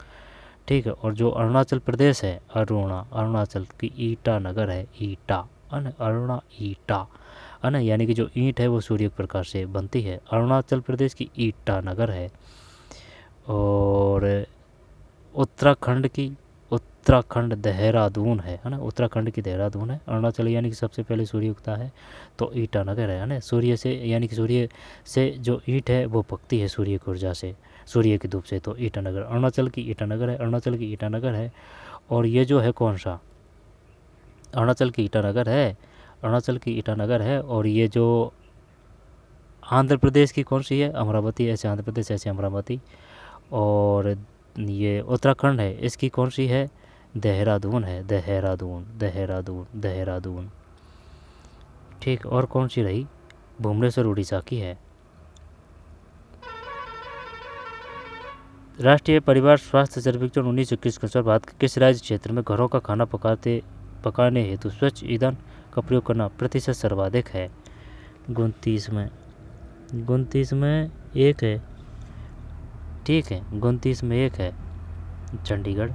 ठीक है। और जो अरुणाचल प्रदेश है, अरुणाचल की ईटानगर है, ईटा है ना, यानी कि जो ईंट है वो सूर्य प्रकाश से बनती है। अरुणाचल प्रदेश की ईटानगर है। और उत्तराखंड देहरादून है ना, उत्तराखंड की देहरादून है। अरुणाचल यानी कि सबसे पहले सूर्य उगता है तो ईटानगर है ना, सूर्य से, यानी कि सूर्य से जो ईंट है वो पकती है सूर्य की ऊर्जा से, सूर्य की धूप से। तो ईटानगर अरुणाचल की ईटानगर है। और ये जो है कौन सा? अरुणाचल की ईटानगर है। और ये जो आंध्र प्रदेश की कौन सी है? अमरावती, ऐसे आंध्र प्रदेश ऐसे अमरावती। और ये उत्तराखंड है, इसकी कौन सी है? देहरादून है, देहरादून, ठीक। और कौन सी रही? भुवनेश्वर उड़ीसा की है। राष्ट्रीय परिवार स्वास्थ्य सर्वेक्षण 1921 के अनुसार भारत के किस राज्य क्षेत्र में घरों का खाना पकाने हेतु स्वच्छ ईंधन का प्रयोग करना प्रतिशत सर्वाधिक है? 29 में 1 है। ठीक है, 29 में 1 है चंडीगढ़।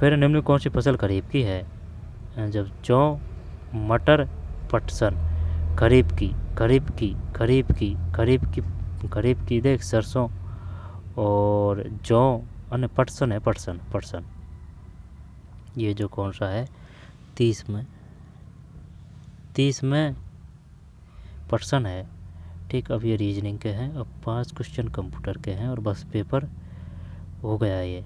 फिर निम्न कौन सी फसल खरीफ की है? जब जौ, मटर, पटसन। खरीफ की देख सरसों और जौ और पटसन है। पटसन ये जो कौन सा है 30 में पटसन है। ठीक, अब ये रीजनिंग के हैं। अब 5 क्वेश्चन कंप्यूटर के हैं और बस पेपर हो गया। ये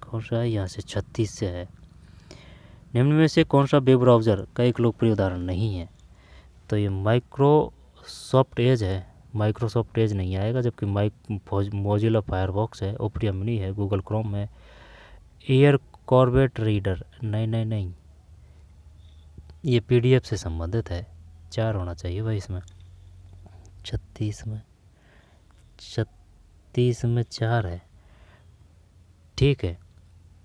कौन सा है? यहाँ से 36 से है। निम्न में से कौन सा वेब ब्राउज़र का एक लोकप्रिय उदाहरण नहीं है? तो ये माइक्रोसॉफ्ट एज है। माइक्रोसॉफ्ट एज नहीं आएगा, जबकि मोजिला फायरफॉक्स है, ओपेरा मिनी है, गूगल क्रोम है, एयर कॉर्बेट रीडर नहीं, ये PDF से संबंधित है। 4 होना चाहिए भाई इसमें। 36 में 4 है। ठीक है,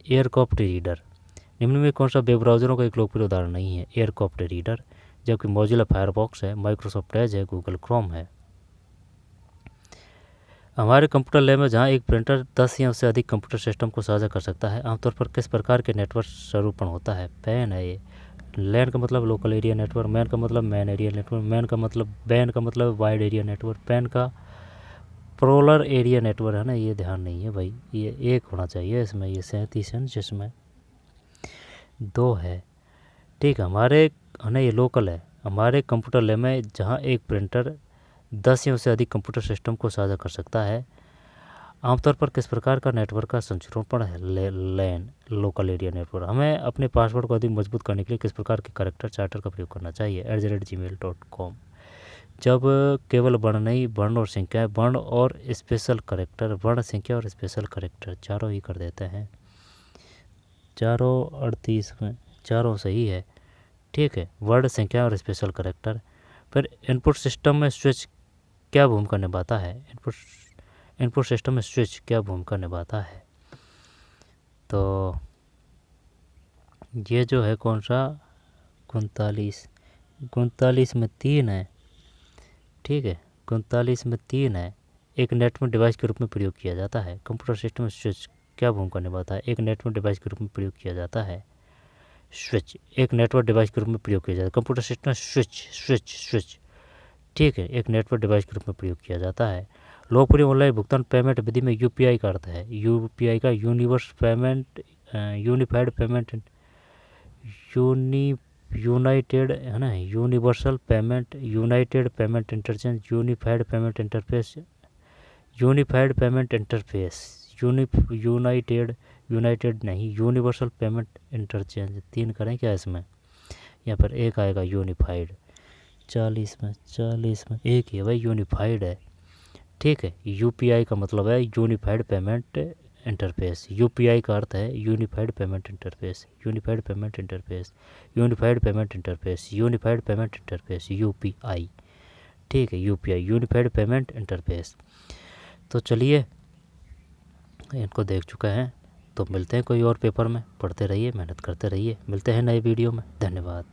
एयरकॉप्ट रीडर। निम्न में कौन सा वेब ब्राउज़रों का एक लोकप्रिय उदाहरण नहीं है? एयरकॉप्ट रीडर, जबकि मोजिला फायरफॉक्स है, माइक्रोसॉफ्ट एज है, गूगल क्रोम है। हमारे कंप्यूटर लैब में जहां एक प्रिंटर 10 या उससे अधिक कंप्यूटर सिस्टम को साझा कर सकता है, आमतौर पर किस प्रकार के नेटवर्क स्वरूपण होता है? पैन है ये। लैन का मतलब लोकल एरिया नेटवर्क, मैन का मतलब मैन एरिया नेटवर्क, बैन का मतलब वाइड एरिया नेटवर्क, पैन का पोलर एरिया नेटवर्क है ना। ये ध्यान नहीं है भाई, ये 1 होना चाहिए इसमें। ये 37 है जिसमें 2 है। ठीक, हमारे ये लोकल है। हमारे कंप्यूटर लैब में जहाँ एक प्रिंटर 10 या उससे अधिक कंप्यूटर सिस्टम को साझा कर सकता है, आमतौर पर किस प्रकार का नेटवर्क का संरूपण है? लैन, लोकल एरिया नेटवर्क। हमें अपने पासवर्ड को अधिक मजबूत करने के लिए किस प्रकार के कैरेक्टर चार्टर का प्रयोग करना चाहिए? @gmail.com। जब केवल वर्ण नहीं, वर्ण और संख्या, वर्ण और स्पेशल कैरेक्टर, वर्ण, संख्या और स्पेशल कैरेक्टर चारों ही कर देते हैं। 38 में 4 सही है। ठीक है, वर्ण, संख्या और स्पेशल कैरेक्टर। फिर इनपुट सिस्टम में स्विच क्या भूमिका निभाता है? इनपुट सिस्टम में स्विच क्या भूमिका निभाता है? तो ये जो है कौन सा 39 में 3 है। ठीक है, 39 में 3 है। एक नेटवर्क डिवाइस के रूप में प्रयोग किया जाता है। कंप्यूटर सिस्टम में स्विच क्या भूमिका निभाता है? एक नेटवर्क डिवाइस के रूप में प्रयोग किया जाता है। स्विच एक नेटवर्क डिवाइस के रूप में प्रयोग किया जाता है। कंप्यूटर सिस्टम में स्विच ठीक है, एक नेटवर्क डिवाइस के रूप में प्रयोग किया जाता है। लोकप्रिय ऑनलाइन भुगतान पेमेंट विधि में UPI का अर्थ है? UPI का यूनिफाइड पेमेंट यूनाइटेड है ना, universal payment, United payment interchange, unified payment interface, United नहीं, यूनिवर्सल पेमेंट इंटरचेंज। 3 करें क्या इसमें? यहाँ पर 1 आएगा यूनिफाइड। 40 में 1 ही है भाई, यूनिफाइड है। ठीक है, UPI का मतलब है यूनिफाइड पेमेंट इंटरफेस। UPI का अर्थ है यूनिफाइड पेमेंट इंटरफेस, UPI। ठीक है, UPI यूनिफाइड पेमेंट इंटरफेस। तो चलिए, इनको देख चुके हैं, तो मिलते हैं कोई और पेपर में। पढ़ते रहिए, मेहनत करते रहिए। मिलते हैं नए वीडियो में। धन्यवाद।